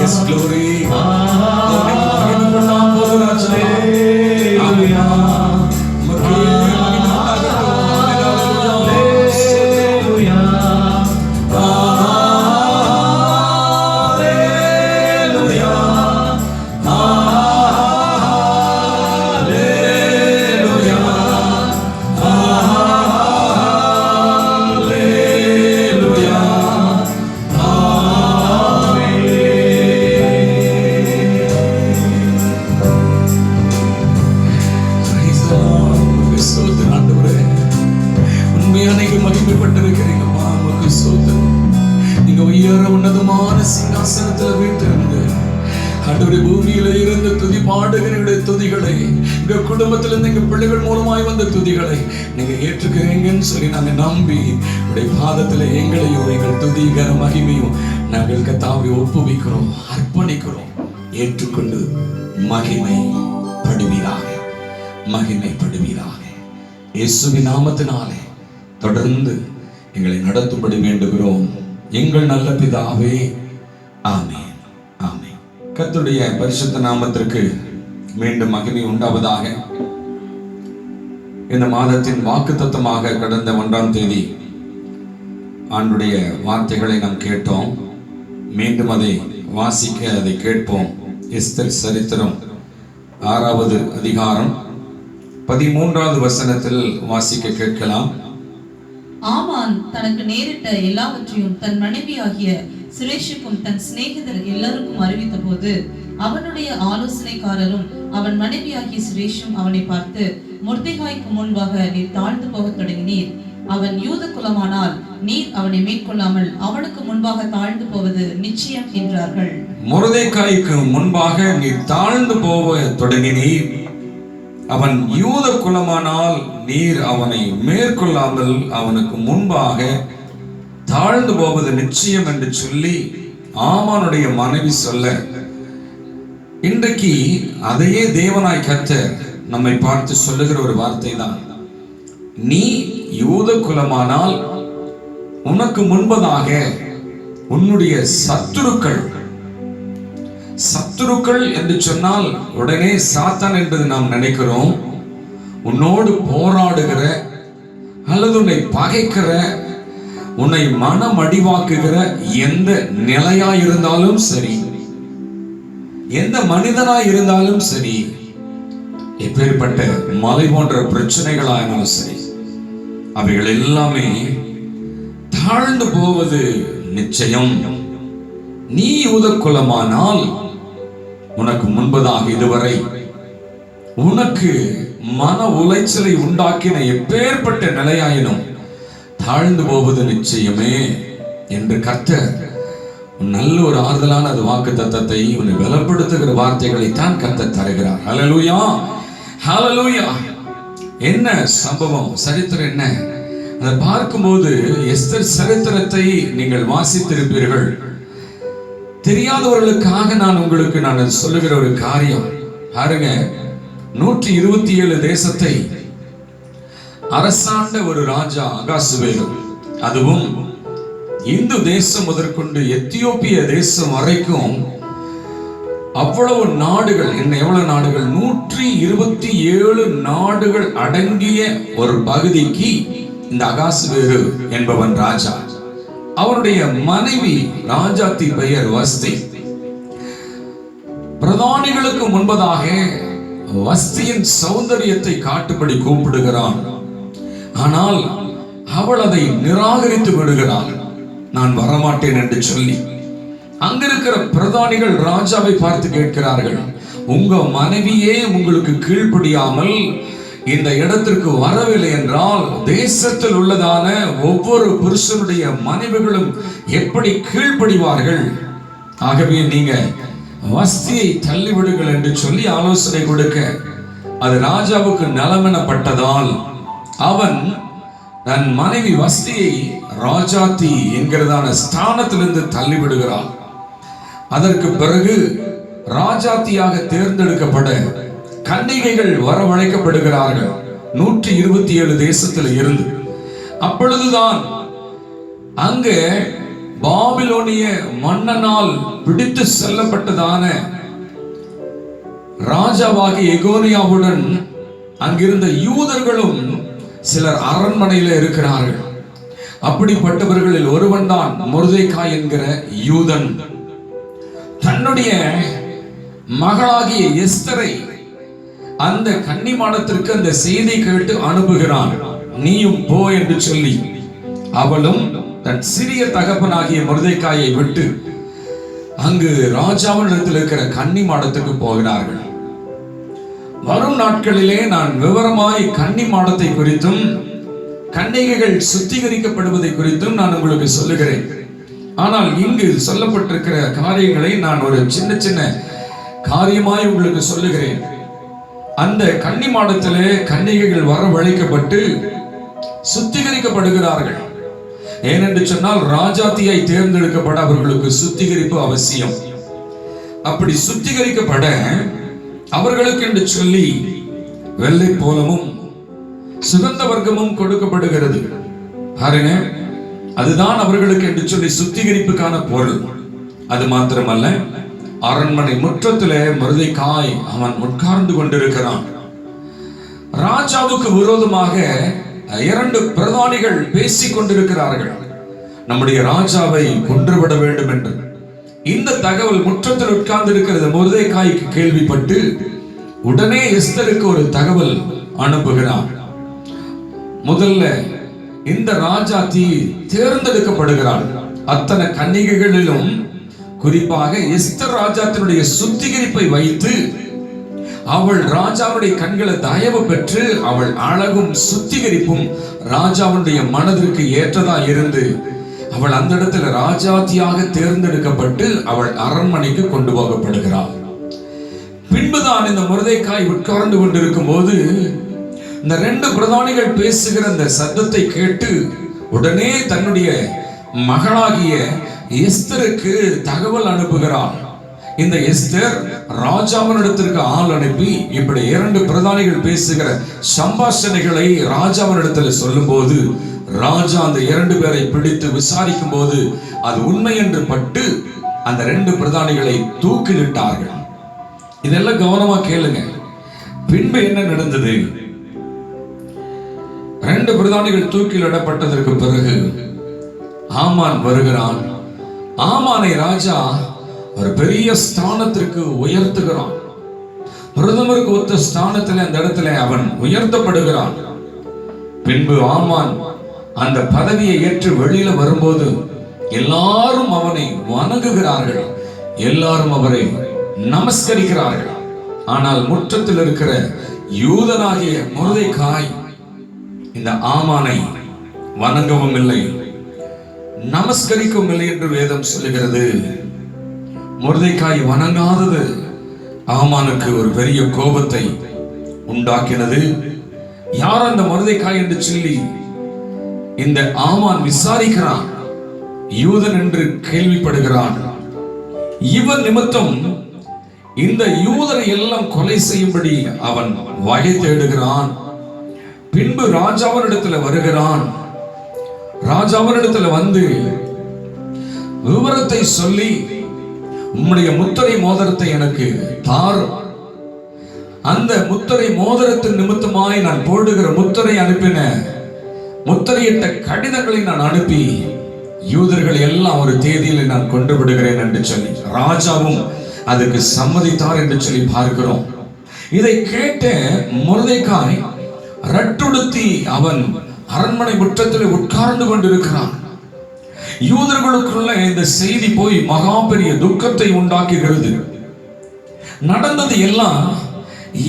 Yes, glory. மகிமைப்பட்டிருக்கிறீங்கப்பா. உமக்கு ஸ்தோத்திரம். நீங்க உயர உன்னதமான சிங்காசனத்துல வீட்டிருந்து ஆண்டவரே பூமியில இருந்து துதி பாடுகிறீங்களுடைய துதிகளை, எங்க குடும்பத்துல இருந்து எங்க பிள்ளைகள் மூலமாய் வந்த துதிகளை நீங்க ஏற்றுக்கிறீங்கன்னு சொல்லி நாங்க நம்பி உடைய பாதத்துல எங்களையும் எங்கள் துதிகர மகிமையும் நாங்கள் கர்த்தாவே ஒப்புவிக்கிறோம், அர்ப்பணிக்கிறோம். ஏற்றுக்கொண்டு மகிமை படுவீராக, மகிமை படுவீராக. இயேசுவின் நாமத்தினாலே தொடர்ந்து எங்களை நடத்தும்படி வேண்டுகிறோம் எங்கள் நல்ல பிதாவே. ஆமென், ஆமென். கர்த்தருடைய பரிசுத்த நாமத்திற்கு மீண்டும் மகிமை உண்டாவதாக. இந்த மாதத்தின் வாக்குத்தத்தமாக கடந்த 1ஆம் தேதி ஆண்டுடைய வார்த்தைகளை நாம் கேட்டோம். மீண்டும் அதை வாசிக்க அதை கேட்போம். எஸ்தர் சரித்திரம் 6வது அதிகாரம் 13வது வசனத்தில் வாசிக்க கேட்கலாம். ஆமான் தனக்கு நேரிட்ட எல்லாவற்றையும் தன் மனைவியாகிய சுரேஷுக்கும் தன் சிநேகிதர் எல்லாருக்கும் அறிவித்த போது அவனுடைய ஆலோசனைக்காரரும் அவன் மனைவியாகிய சுரேஷும் அவனை பார்த்து, மொர்தெகாய்க்கு முன்பாக நீர் தாழ்ந்து போக தொடங்கினீர். அவன் யூத குலமானால் நீர் அவனை மேற்கொள்ளாமல் அவனுக்கு முன்பாக தாழ்ந்து போவது நிச்சயம் என்றார்கள். மொர்தெகாய்க்கு முன்பாக நீர் தாழ்ந்து போக தொடங்கினீர். அவன் யூத குலமானால் நீர் அவனை மேற்கொள்ளாமல் அவனுக்கு முன்பாக தாழ்ந்து போவது நிச்சயம் என்று சொல்லி ஆமானுடைய மனைவி சொல்ல, இன்றைக்கு அதையே தேவனாய் கர்த்தர் நம்மை பார்த்து சொல்லுகிற ஒரு வார்த்தை தான். நீ யூத குலமானால் உனக்கு முன்பதாக உன்னுடைய சத்துருக்கள் என்று சொன்னால் உடனே சாத்தான் என்பது நாம் நினைக்கிறோம். உன்னோடு போராடுகிற அல்லது உன்னை பகைக்கிற, உன்னை மனமடிவாக்குகிற எந்த நிலையாய் இருந்தாலும் சரி, எந்த மனிதனாய் இருந்தாலும் சரி, எப்பேற்பட்ட மலை போன்ற பிரச்சனைகளானாலும் சரி, அவைகள் எல்லாமே தாழ்ந்து போவது நிச்சயம். நீ யூத குலமானால் உனக்கு முன்பதாக இதுவரை உனக்கு மன உளைச்சலை உண்டாக்கின எப்பேற்பட்ட நிலையாயினும் தாழ்ந்து போவது நிச்சயமே என்று கர்த்தர் நல்ல ஒரு ஆறுதலான அது வாக்கு தத்தத்தை உன்னை பலப்படுத்துகிற வார்த்தைகளை தான் கர்த்தர் தருகிறார். ஹல்லேலூயா, ஹல்லேலூயா. என்ன சம்பவம், சரித்திரம் என்ன? அதை பார்க்கும்போது எஸ்தர் சரித்திரத்தை நீங்கள் வாசித்திருப்பீர்கள். தெரியாதவர்களுக்காக நான் உங்களுக்கு சொல்லுகிற ஒரு காரியம் பாருங்க. 127 தேசத்தை அரசாண்ட ஒரு ராஜா அகாசுவேரு, அதுவும் இந்து தேசம் முதற்கொண்டு எத்தியோப்பிய தேசம் வரைக்கும் அவ்வளவு நாடுகள், என்ன எவ்வளவு நாடுகள், 127 நாடுகள் அடங்கிய ஒரு பகுதிக்கு இந்த அகாசுவேரு என்பவன் ராஜா. அவருடைய மனைவி ராஜாத்தி பெயர் வஸ்தி. பிரதானிகளுக்கு முன்பதாக வஸ்தியின் சௌந்தரியத்தை காட்டும்படி கூப்பிடுகிறான். ஆனால் அவள் அதை நிராகரித்து விடுகிறாள். நான் வரமாட்டேன் என்று சொல்லி அங்கிருக்கிற பிரதானிகள் ராஜாவை பார்த்து கேட்கிறார்கள், உங்க மனைவியே உங்களுக்கு கீழ்ப்படியாமல் இந்த இடத்திற்கு வரவில்லை என்றால் தேசத்தில் உள்ளதான ஒவ்வொரு புருஷனுடைய மனைவிகளும் எப்படி கீழ்ப்படிவார்கள்? ஆகவே நீங்க வஸ்தியை தள்ளிவிடுங்கள் என்று சொல்லி ஆலோசனை கொடுக்க, அது ராஜாவுக்கு நலமெனப்பட்டதால் அவன் தன் மனைவி வஸ்தியை ராஜாத்தி என்கிறதான ஸ்தானத்திலிருந்து தள்ளிவிடுகிறான். அதற்கு பிறகு ராஜாத்தியாக தேர்ந்தெடுக்கப்பட கன்னிகைகள் வரவழைக்கப்படுகிறார்கள் 127 தேசத்தில் இருந்து. அப்பொழுதுதான் அங்கே பாபிலோனிய மன்னனால் பிடித்து செல்லப்பட்டதான ராஜாவாகிய எகோனியாவுடன் அங்கிருந்த யூதர்களும் சிலர் அரண்மனையில இருக்கிறார்கள். அப்படிப்பட்டவர்களில் ஒருவன் தான் மொர்தெகாய் என்கிற யூதன். தன்னுடைய மகளாகிய எஸ்தரை அந்த கன்னிமாடத்திற்கு அந்த செய்தி கேட்டு அனுப்புகிறான். நீயும் போ என்று சொல்லி அவளும் தன் சிறிய தகப்பனாகிய மொர்தெகாயை விட்டு அங்கு ராஜாவினிடத்தில் இருக்கிற கன்னிமாடத்துக்கு போகிறார்கள். வரும் நாட்களிலே நான் விவரமாய் கன்னிமாடத்தை குறித்தும் கன்னிகைகள் சுத்திகரிக்கப்படுவதை குறித்தும் நான் உங்களுக்கு சொல்லுகிறேன். ஆனால் இங்கு சொல்லப்பட்டிருக்கிற காரியங்களை நான் ஒரு சின்ன சின்ன காரியமாய் உங்களுக்கு சொல்லுகிறேன். அந்த கன்னிமாடத்திலே கன்னிகைகள் வரவழைக்கப்பட்டு சுத்திகரிக்கப்படுகிறார்கள். ஏனென்று சொன்னால் ராஜாத்தியை தேர்ந்தெடுக்கப்பட அவர்களுக்கு சுத்திகரிப்பு அவசியம். அப்படி சுத்திகரிக்கப்பட அவர்களுக்கு என்று சொல்லி வெள்ளை போலமும் சுகந்த வர்க்கமும் கொடுக்கப்படுகிறது. பாருங்க, அதுதான் அவர்களுக்கு என்று சொல்லி சுத்திகரிப்புக்கான பொருள். அது மாத்திரமல்ல, அரண்மனை முற்றத்திலே மொர்தெகாய் அவன் உட்கார்ந்து கொண்டிருக்கிறான். ராஜாவுக்கு விரோதமாக 2 பிரதானிகள் பேசிக் கொண்டிருக்கிறார்கள். நம்முடைய ராஜாவை கொன்றுவிட வேண்டும் என்று. இந்த தகவல் முற்றத்தில் உட்கார்ந்து இருக்கிறது மொர்தெகாய்க்கு கேள்விப்பட்டு உடனே எஸ்தருக்கு ஒரு தகவல் அனுப்புகிறான். முதல்ல இந்த ராஜாத்தி தேர்ந்தெடுக்கப்படுகிறாள். அத்தனை கன்னிகைகளிலும் குறிப்பாக எஸ்தர் ராஜாத்தினுடைய சுத்திகரிப்பை வைத்து அவள் ராஜாவுடைய கண்களை தயவு பெற்று அவள் அழகும் சுத்திகரிப்பும் ராஜாவுடைய மனதிற்கு ஏற்றதா இருந்து அவள் அந்த இடத்துல ராஜாத்தியாக தேர்ந்தெடுக்கப்பட்டு அவள் அரண்மனைக்கு கொண்டு போகப்படுகிறாள். பின்புதான் இந்த மொர்தெகாய் உட்கார்ந்து கொண்டிருக்கும் போது இந்த 2 பிரதானிகள் பேசுகிற அந்த சத்தத்தை கேட்டு உடனே தன்னுடைய மகளாகிய எஸ்தருக்கு தகவல் அனுப்புகிறாள். இந்த எஸ்தர் ராஜாவினிடத்திற்கு ஆள் அனுப்பி இப்படி 2 பிரதானிகள் பேசுகிற சம்பாஷணைகளை ராஜாவினிடத்தில் சொல்லும் போது ராஜா அந்த 2 பேரை பிடித்து விசாரிக்கும் போது அது உண்மை என்று பட்டு அந்த 2 பிரதானிகளை தூக்கிலிட்டார்கள். இதெல்லாம் கவனமா கேளுங்க. பின்பு என்ன நடந்தது? 2 பிரதானிகள் தூக்கிலிடப்பட்டதற்கு பிறகு ஆமான் வருகிறான். ஆமானை ராஜா ஒரு பெரிய ஸ்தானத்திற்கு உயர்த்துகிறான். பிரதமருக்கு ஒத்த ஸ்தானத்தில் அந்த இடத்துல அவன் உயர்த்தப்படுகிறான். பின்பு ஆமான் அந்த பதவியை ஏற்று வெளியில வரும்போது எல்லாரும் அவனை வணங்குகிறார்கள், எல்லாரும் அவரை நமஸ்கரிக்கிறார்கள். ஆனால் முற்றத்தில் இருக்கிற யூதனாகிய மொர்தெகாய் இந்த ஆமானை வணங்கவும் இல்லை, நமஸ்கரிக்கவும் இல்லை என்று வேதம் சொல்லுகிறது. மொர்தெகாய் வணங்காதது ஆமானுக்கு ஒரு பெரிய கோபத்தை உண்டாக்கினது. யார் அந்த மொர்தெகாய் என்று சொல்லி இந்த ஆமான் விசாரிக்கிறான். யூதன் என்று கேள்விப்படுகிறான். இவன் நிமித்தம் இந்த யூதரை எல்லாம் கொலை செய்யும்படி அவன் வகை தேடுகிறான். பின்பு ராஜாவினிடத்துல வருகிறான். ராஜாவினிடத்துல வந்து விவரத்தை சொல்லி உம்முடைய முத்திரை மோதிரத்தை எனக்கு தாரும், அந்த முத்திரை மோதிரத்தின் நிமித்தமாய் நான் போடுகிற முத்திரை அனுப்பின முத்திரையிட்ட கடிதங்களை நான் அனுப்பி யூதர்கள் எல்லாம் ஒரு தேதியில் நான் கொண்டு விடுகிறேன் என்று சொல்லி ராஜாவும் அதுக்கு சம்மதித்தார் என்று சொல்லி பார்க்கிறோம். இதை கேட்ட மொர்தெகாய் ரட்டுடுத்தி அவன் அரண்மனை முற்றத்தில் உட்கார்ந்து கொண்டிருக்கிறான். யூதர்களுக்குள்ள இந்த செய்தி போய் மகா பெரிய துக்கத்தை உண்டாக்குகிறது. நடந்தது எல்லாம்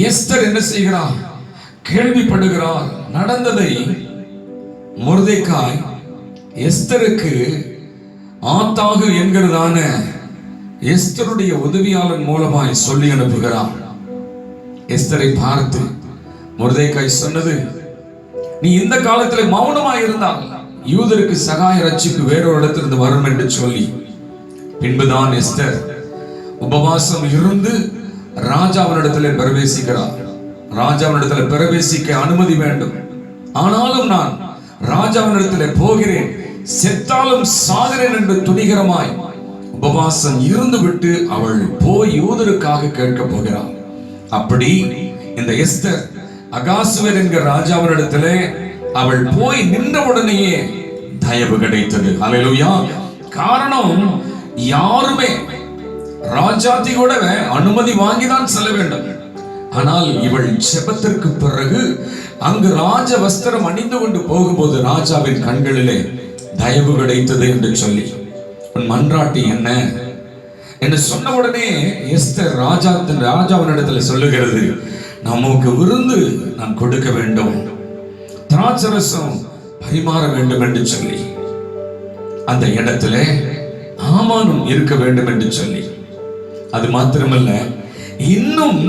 எஸ்தர் என்ன செய்கிறார்? கேள்விப்படுகிறார். நடந்ததை மொர்தெகாய் எஸ்தருக்கு ஆத்தாகு என்கிறதான எஸ்தருடைய உதவியாளன் மூலமாய் சொல்லி அனுப்புகிறார். எஸ்தரை பார்த்து மொர்தெகாய் சொன்னது, நீ இந்த காலத்தில் மௌனமாய் இருந்தால் யூதருக்கு சகாய ரட்சிப்பு வேறொரு இடத்திலிருந்து வரும் என்று சொல்லி பின்புதான் எஸ்தர் உபவாசம் இருந்து ராஜாவினிடத்தில் பிரவேசிக்கிறார். ராஜாவினிடத்தில் பிரவேசிக்க அனுமதி வேண்டும், ஆனாலும் நான் ராஜாவினிடத்தில் போகிறேன், செத்தாலும் சாகிறேன் என்று துணிகரமாய் உபவாசம் இருந்து விட்டு அவள் போய் யூதருக்காக கேட்க போகிறாள். அப்படி இந்த எஸ்தர் அகாசுவேர் என்கிற ராஜாவினிடத்திலே அவள் போய் நின்றவுடனேயே தயவு கிடைத்தது. அல்லேலூயா. காரணம், யாருமே ராஜாத்தி கூட அனுமதி வாங்கிதான் செல்ல வேண்டும். ஆனால் இவள் ஜெபத்திற்கு பிறகு அங்கு ராஜ வஸ்திரம் அணிந்து கொண்டு போகும்போது ராஜாவின் கண்களிலே தயவு கிடைத்தது என்று சொல்லி உன் மன்றாட்டி என்ன என்று சொன்ன உடனே எஸ்தர் ராஜாவினிடத்தில் சொல்லுகிறது, நமக்கு விருந்து நான் கொடுக்க வேண்டும், திராட்சரசம் பரிமாற வேண்டும் என்று சொல்லி அந்த இடத்துல ஆமானும் இருக்க வேண்டும் என்று சொல்லி, அது மாத்திரமல்ல இன்னும்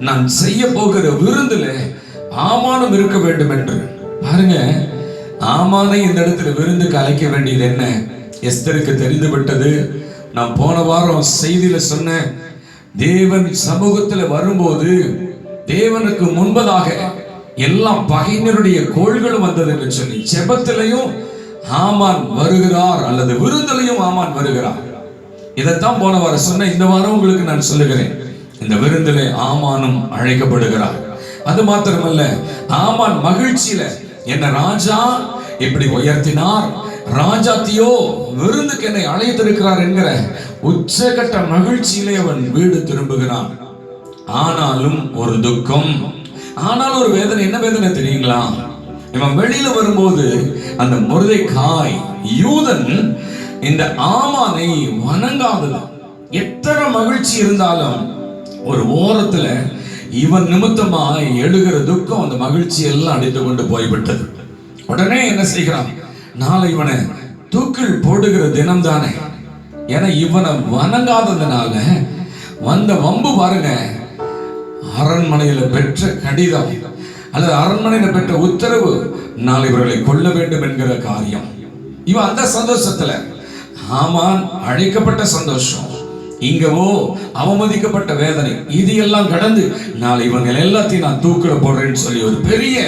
நான் செய்ய போகிற விருந்துல ஆமானும் இருக்க வேண்டும் என்று. பாருங்க, ஆமானை இந்த இடத்துல விருந்துக்கு அழைக்க வேண்டியது என்ன? எஸ்தருக்கு தெரிந்து விட்டது. நான் போன வாரம் செய்தியில சொன்னேன், தேவன் சமூகத்துல வரும்போது தேவனுக்கு முன்பதாக எல்லாம் பகைஞருடைய கோள்களும் வந்தது என்று சொல்லி ஜெபத்திலையும் ஆமான் வருகிறார், அல்லது விருந்திலையும் ஆமான் வருகிறார். இதைத்தான் போன வாரம் சொன்ன. இந்த வாரம் உங்களுக்கு நான் சொல்லுகிறேன், இந்த விருந்திலே ஆமானும் அழைக்கப்படுகிறார். அது மாத்திரமல்ல, ஆமான் மகிழ்ச்சியில என்ன ராஜா இப்படி உயர்த்தினார், ராஜாத்தியோ விருந்துக்கு என்னை அழைத்திருக்கிறார் என்கிற உச்சகட்ட மகிழ்ச்சியிலே அவன் வீடு திரும்புகிறான். ஆனாலும் ஒரு துக்கம், ஆனாலும் ஒரு வேதனை. என்ன வேதனை தெரியுங்களா? இவன் வெளியில வரும்போது அந்த மொர்தெகாய் யூதன் இந்த ஆமானை வணங்காதது. எத்தனை மகிழ்ச்சி இருந்தாலும் ஒரு ஓரத்துல இவன் நிமித்தமாய் எழுகிற துக்கம் அந்த மகிழ்ச்சி எல்லாம் அடித்து கொண்டு போய்விட்டது. உடனே என்ன செய்கிறான்? நாளை இவனை தூக்கில் போடுகிற தினம் தானே, ஏன்னா இவனை வணங்காததுனால வந்த வம்பு பாருங்க. அரண்மனையில பெற்ற கடிதம் அல்லது அரண்மனையில பெற்ற உத்தரவு, நாளை இவர்களை கொல்ல வேண்டும் என்கிற காரியம். இவன் அந்த சந்தோஷத்துல, ஆமான் அழைக்கப்பட்ட சந்தோஷம், இங்கவோ அவமதிக்கப்பட்ட வேதனை, இது எல்லாம் கடந்து நாளை இவங்க எல்லாத்தையும் நான் தூக்கில போடுறேன்னு சொல்லி ஒரு பெரிய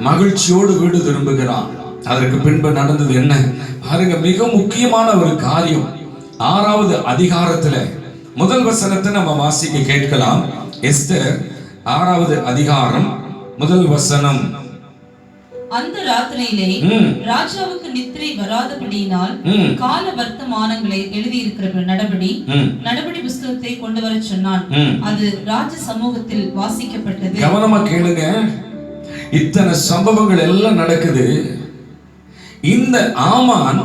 மகிழ்ச்சியோடு வீடு திரும்புகிறான். அதற்கு பின்பு நடந்தது என்ன பாருங்க. மிக முக்கியமான ஒரு காரியம் 6வது அதிகாரத்துல முதல் வசனத்தை நம்ம வாசிக்க கேட்கலாம். எஸ்தர் 6வது அதிகாரம் முதல் வசனம். அந்த ராத்திரியிலே ராஜாவுக்கு நித்திரை வராதபடியினால் கால வர்த்தமானங்களை எழுதியிருக்கிற நடபடி புஸ்தகத்தை கொண்டு வர சொன்னான். அது ராஜ சமூகத்தில் வாசிக்கப்பட்டது. கவனமா கேளுங்க, இத்தனை சம்பவங்கள் எல்லாம் நடக்குது. இந்த ஆமான்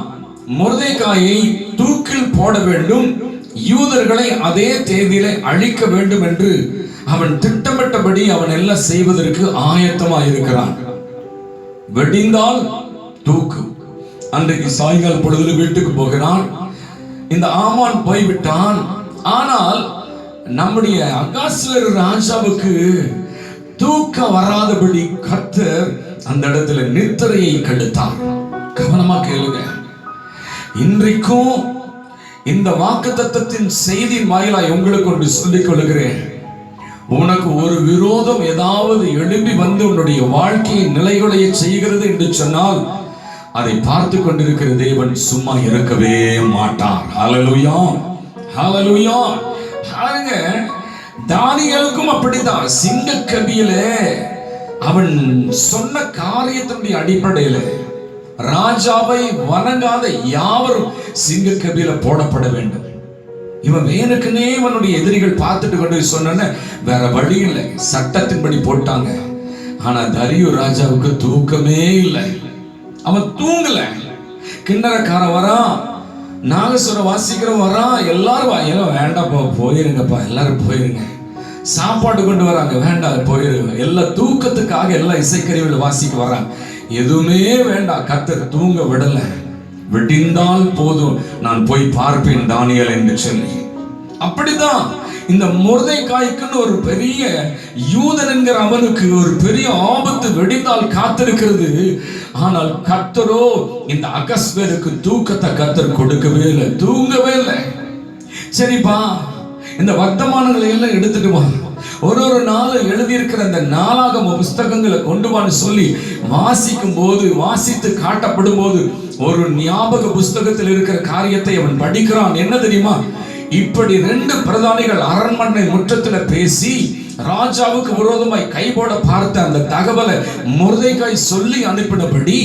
மொர்தெகாயை தூக்கில் போட வேண்டும், யூதர்களை அதே தேதியிலே அழிக்க வேண்டும் என்று அவன் திட்டமிட்டபடி அவன் எல்லாம் செய்வதற்கு ஆயத்தமாயிருக்கிறான். வெடிந்தால் தூக்கு. அன்றைக்கு சாயங்கால பொழுது வீட்டுக்கு போகிறான். இந்த ஆமான் போய்விட்டான். ஆனால் நம்முடைய அகாஸ்வேரு ராஜாவுக்கு தூக்கம் வராதபடி கர்த்தர் அந்த இடத்துல நித்திரையை கெடுத்தார். கவனமா கேளுங்க. இன்றைக்கும் இந்த வாக்குத்தத்தத்தின் செய்தியின் வாயிலாய் உங்களுக்கு ஒன்று சொல்லிக் கொள்கிறேன். உனக்கு ஒரு விரோதம் ஏதாவது எழும்பி வந்து உன்னுடைய வாழ்க்கையை நிலைகுலைய செய்கிறது என்று சொன்னால் அதை பார்த்து கொண்டிருக்கிற தேவன் சும்மா இருக்கவே மாட்டார். ஹல்லேலூயா, ஹல்லேலூயா. பாருங்க, தானியேலுக்கும் அப்படிதான். சிங்கக்கபியிலே அவன் சொன்ன காரியத்தினுடைய அடிப்படையில ராஜாவை வணங்காத யாவரும் சிங்கக்கபியில போடப்பட வேண்டும். இவன் வேணுக்குனே இவனுடைய எதிரிகள் பார்த்துட்டு கொண்டு சொன்ன வேற வழி இல்லை, சட்டத்தின்படி போட்டாங்க. ஆனா தரியு ராஜாவுக்கு தூக்கமே இல்லை. அவன் தூங்கல. கிண்ணறக்கார வரா, நாகசுர வாசிக்கிற வரா, எல்லாரும் வேண்டாப்பா போயிருங்கப்பா, எல்லாரும் போயிருங்க. சாப்பாடு கொண்டு வராங்க, வேண்டாம் போயிருங்க. எல்லா தூக்கத்துக்காக எல்லா இசைக்கருவியில் வாசிக்க வராங்க. எதுவுமே வேண்டாம், கர்த்தர் தூங்க விடல. விடிந்தால் போதும், நான் போய் பார்ப்பேன் தானியேல் என்று சொல்லி. அப்படிதான் இந்த மொர்தெகாய்க்குன்னு ஒரு பெரிய யூதன் என்கிற அவனுக்கு ஒரு பெரிய ஆபத்து வெடிந்தால் காத்திருக்கிறது. ஆனால் கர்த்தரோ இந்த அகஸ்வேருக்கு தூக்கத்தை கர்த்தர் கொடுக்கவே இல்லை, தூங்கவே இல்லை. சரிப்பா, இந்த வர்த்தமானங்களை எல்லாம் எடுத்துட்டு வா, ஒரு நாள் எழுதியிருக்கிற அந்த நாளாகம புஸ்தகங்களை கொண்டு வான்னு சொல்லி வாசிக்கும் போது, வாசித்து காட்டப்படும் போது ஒரு ஞாபக புஸ்தகத்தில் இருக்கிற காரியத்தை அவன் படிக்கிறான். என்ன தெரியுமா? இப்படி 2 பிரதானிகள் அரண்மனை முற்றத்தில் பேசி ராஜாவுக்கு விரோதமாய் கைபோட பார்த்த அந்த தகவலை மொர்தெகாய் சொல்லி அனுப்பினபடி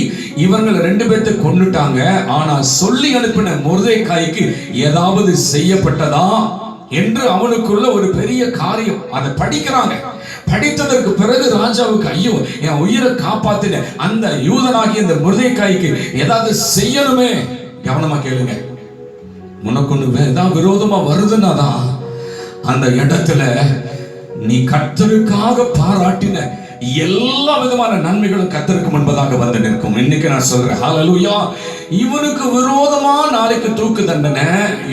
இவங்களை 2 பேர்த்தை கொன்னுட்டாங்க. ஆனா சொல்லி அனுப்பின மொர்தெகாய்க்கு ஏதாவது செய்யப்பட்டதா என்று அவனுக்குள்ள ஒரு பெரிய காரியம். அதை படிக்கிறாங்க. படித்ததற்கு பிறகு ராஜாவுக்கு, ஐயோ, என் உயிரை காப்பாத்தின அந்த யூதனாகிய இந்த மொர்தெகாய்க்கு ஏதாவது செய்யணுமே. கவனமா கேளுங்க. உனக்கு ஒண்ணு ஏதாவது விரோதமா வருதுன்னா தான் அந்த இடத்துல நீ கர்த்தருக்காக பாராட்டின எல்லா விதமான நன்மைகளும் கர்த்தருக்கு முன்பதாக வந்து நிற்கும். இன்னைக்கு நான் சொல்றேன், ஹல்லேலூயா. இவனுக்கு விரோதமா நாளைக்கு தூக்கு தண்டனை,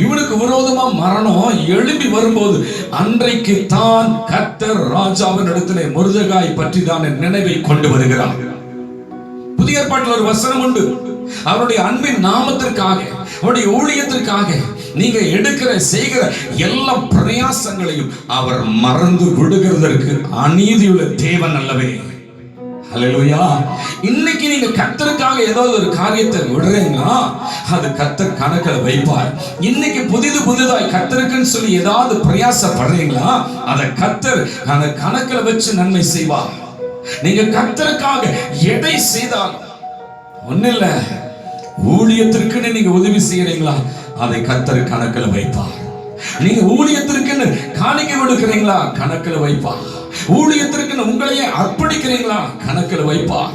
இவனுக்கு விரோதமா மரணம் எழும்பி வரும்போது அன்றைக்கு தான் கர்த்தர் ராஜாவின் இடத்திலே மொர்தெகாய் பற்றி தான் நினைவை கொண்டு வருகிறார். புதிய ஏற்பாட்டில் ஒரு வசனம் உண்டு. அவருடைய அன்பின் நாமத்திற்காக, அவருடைய ஊழியத்திற்காக நீங்க எடுக்கிற செய்கிற எல்லா பிரயாசங்களையும் அவர் மறந்து விடுகிறதற்கு அநீதியுள்ள தேவன் அல்லவே. ஹல்லேலூயா. இன்னைக்கு நீங்க கர்த்தருக்காக ஏதாவது ஒரு காரியத்தை விடுறீங்கன்னா அது கர்த்தர் கணக்கில் வைப்பார். இன்னைக்கு புதிதாய் கர்த்தருக்குன்னு சொல்லி ஏதாவது பிரயாசப்படுறீங்களா அதை கர்த்தர் அந்த கணக்கில் வச்சு நன்மை செய்வார். நீங்க கர்த்தருக்காக எதை செய்தாலும் ஒண்ணு இல்ல, ஊழியத்திற்கு நீங்க உதவி செய்யறீங்களா, அதை கர்த்தர் கணக்கில் வைப்பார். நீங்க ஊழியத்திற்கு காணிக்கை கொடுக்கிறீங்களா, கணக்கில் வைப்பார். ஊழியத்திற்கு உங்களையே அர்ப்பணிக்கிறீங்களா, கணக்கில் வைப்பார்.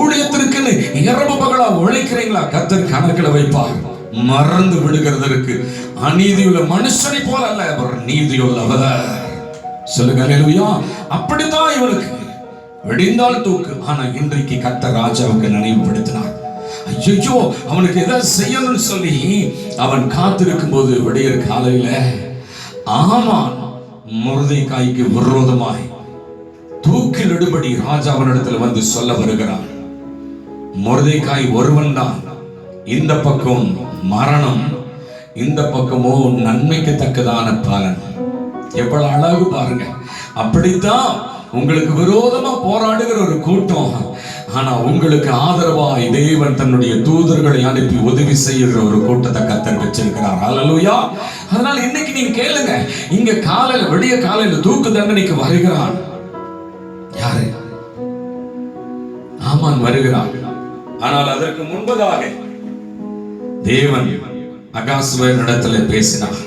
ஊழியத்திற்கு இரவு பகலா உழைக்கிறீங்களா, கர்த்தர் கணக்கில் வைப்பார். மறந்து விடுகிறதற்கு அநீதியுள்ள மனுஷனை போல அல்ல, அவர் நீதியுள்ளவர். சொல்லுங்க அல்லேலூயா. அப்படித்தான் இவனுக்கு வெடிந்தால் தூக்கு. ஆனா இன்றைக்கு கர்த்தர் ராஜாவுக்கு நினைவுபடுத்தினார். ஐயோ, அவனுக்கு எதாவது செய்யணும்னு சொல்லி அவன் காத்திருக்கும் போது விடியற் காலையில ஆமான் மொர்தெகாய்க்கு விரோதமாய் தூக்கிலிடும்படி ராஜாவினிடத்தில் வந்து சொல்ல வருகிறான். மொர்தெகாய் ஒருவன் தான். இந்த பக்கம் மரணம், இந்த பக்கமோ நன்மைக்கு தக்கதான பலன். எவ்வளவு அழகு பாருங்க. அப்படித்தான் உங்களுக்கு விரோதமா போராடுகிற ஒரு கூட்டம், ஆனா உங்களுக்கு ஆதரவாய் தேவன் தன்னுடைய தூதர்களை அனுப்பி உதவி செய்கிற ஒரு கூட்டத்தை கர்த்தர் வச்சிருக்கிறார். ஹல்லேலூயா. அதனால இன்னைக்கு நீங்க கேளுங்க, இங்க காலையில விடிய காலையில தூக்கு தண்டனைக்கு வருகிறான். யாரு? ஆமான் வருகிறான். ஆனால் அதற்கு முன்பதாக தேவன் அகாசுவனிடத்துல பேசினார்.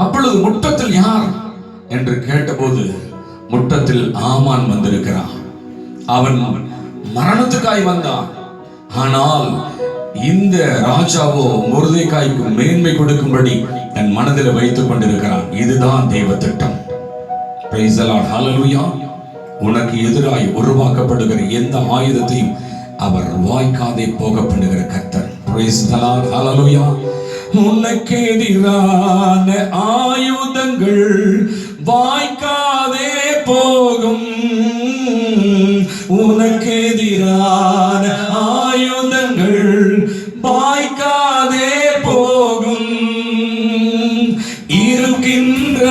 அப்பொழுது முற்றத்தில் யார் என்று கேட்டபோது முற்றத்தில் ஆமான் வந்திருக்கிறான். அவன் மரணத்துக்காய் வந்தான். ஆனால் இந்த ராஜாவோ மொர்தெகாய்க்கு மேன்மை கொடுக்கும்படி தன் மனதில் வைத்துக் கொண்டிருக்கிறான். இதுதான் தேவ திட்டம். Praise the lord. ஹல்லேலூயா. உனக்கு எதிராய் உருவாக்கப்படுகிற எந்த ஆயுதத்தையும் அவர் வாய்க்காதே போக பண்ணுகிற கர்த்தர். Praise the lord. ஹல்லேலூயா. உனக்கு எதிரான ஆயுதங்கள் வாய்க்காதே போகும். உனக்கு எதிரான ஆயுதங்கள் வாய்க்காதே போகும். இருக்கின்ற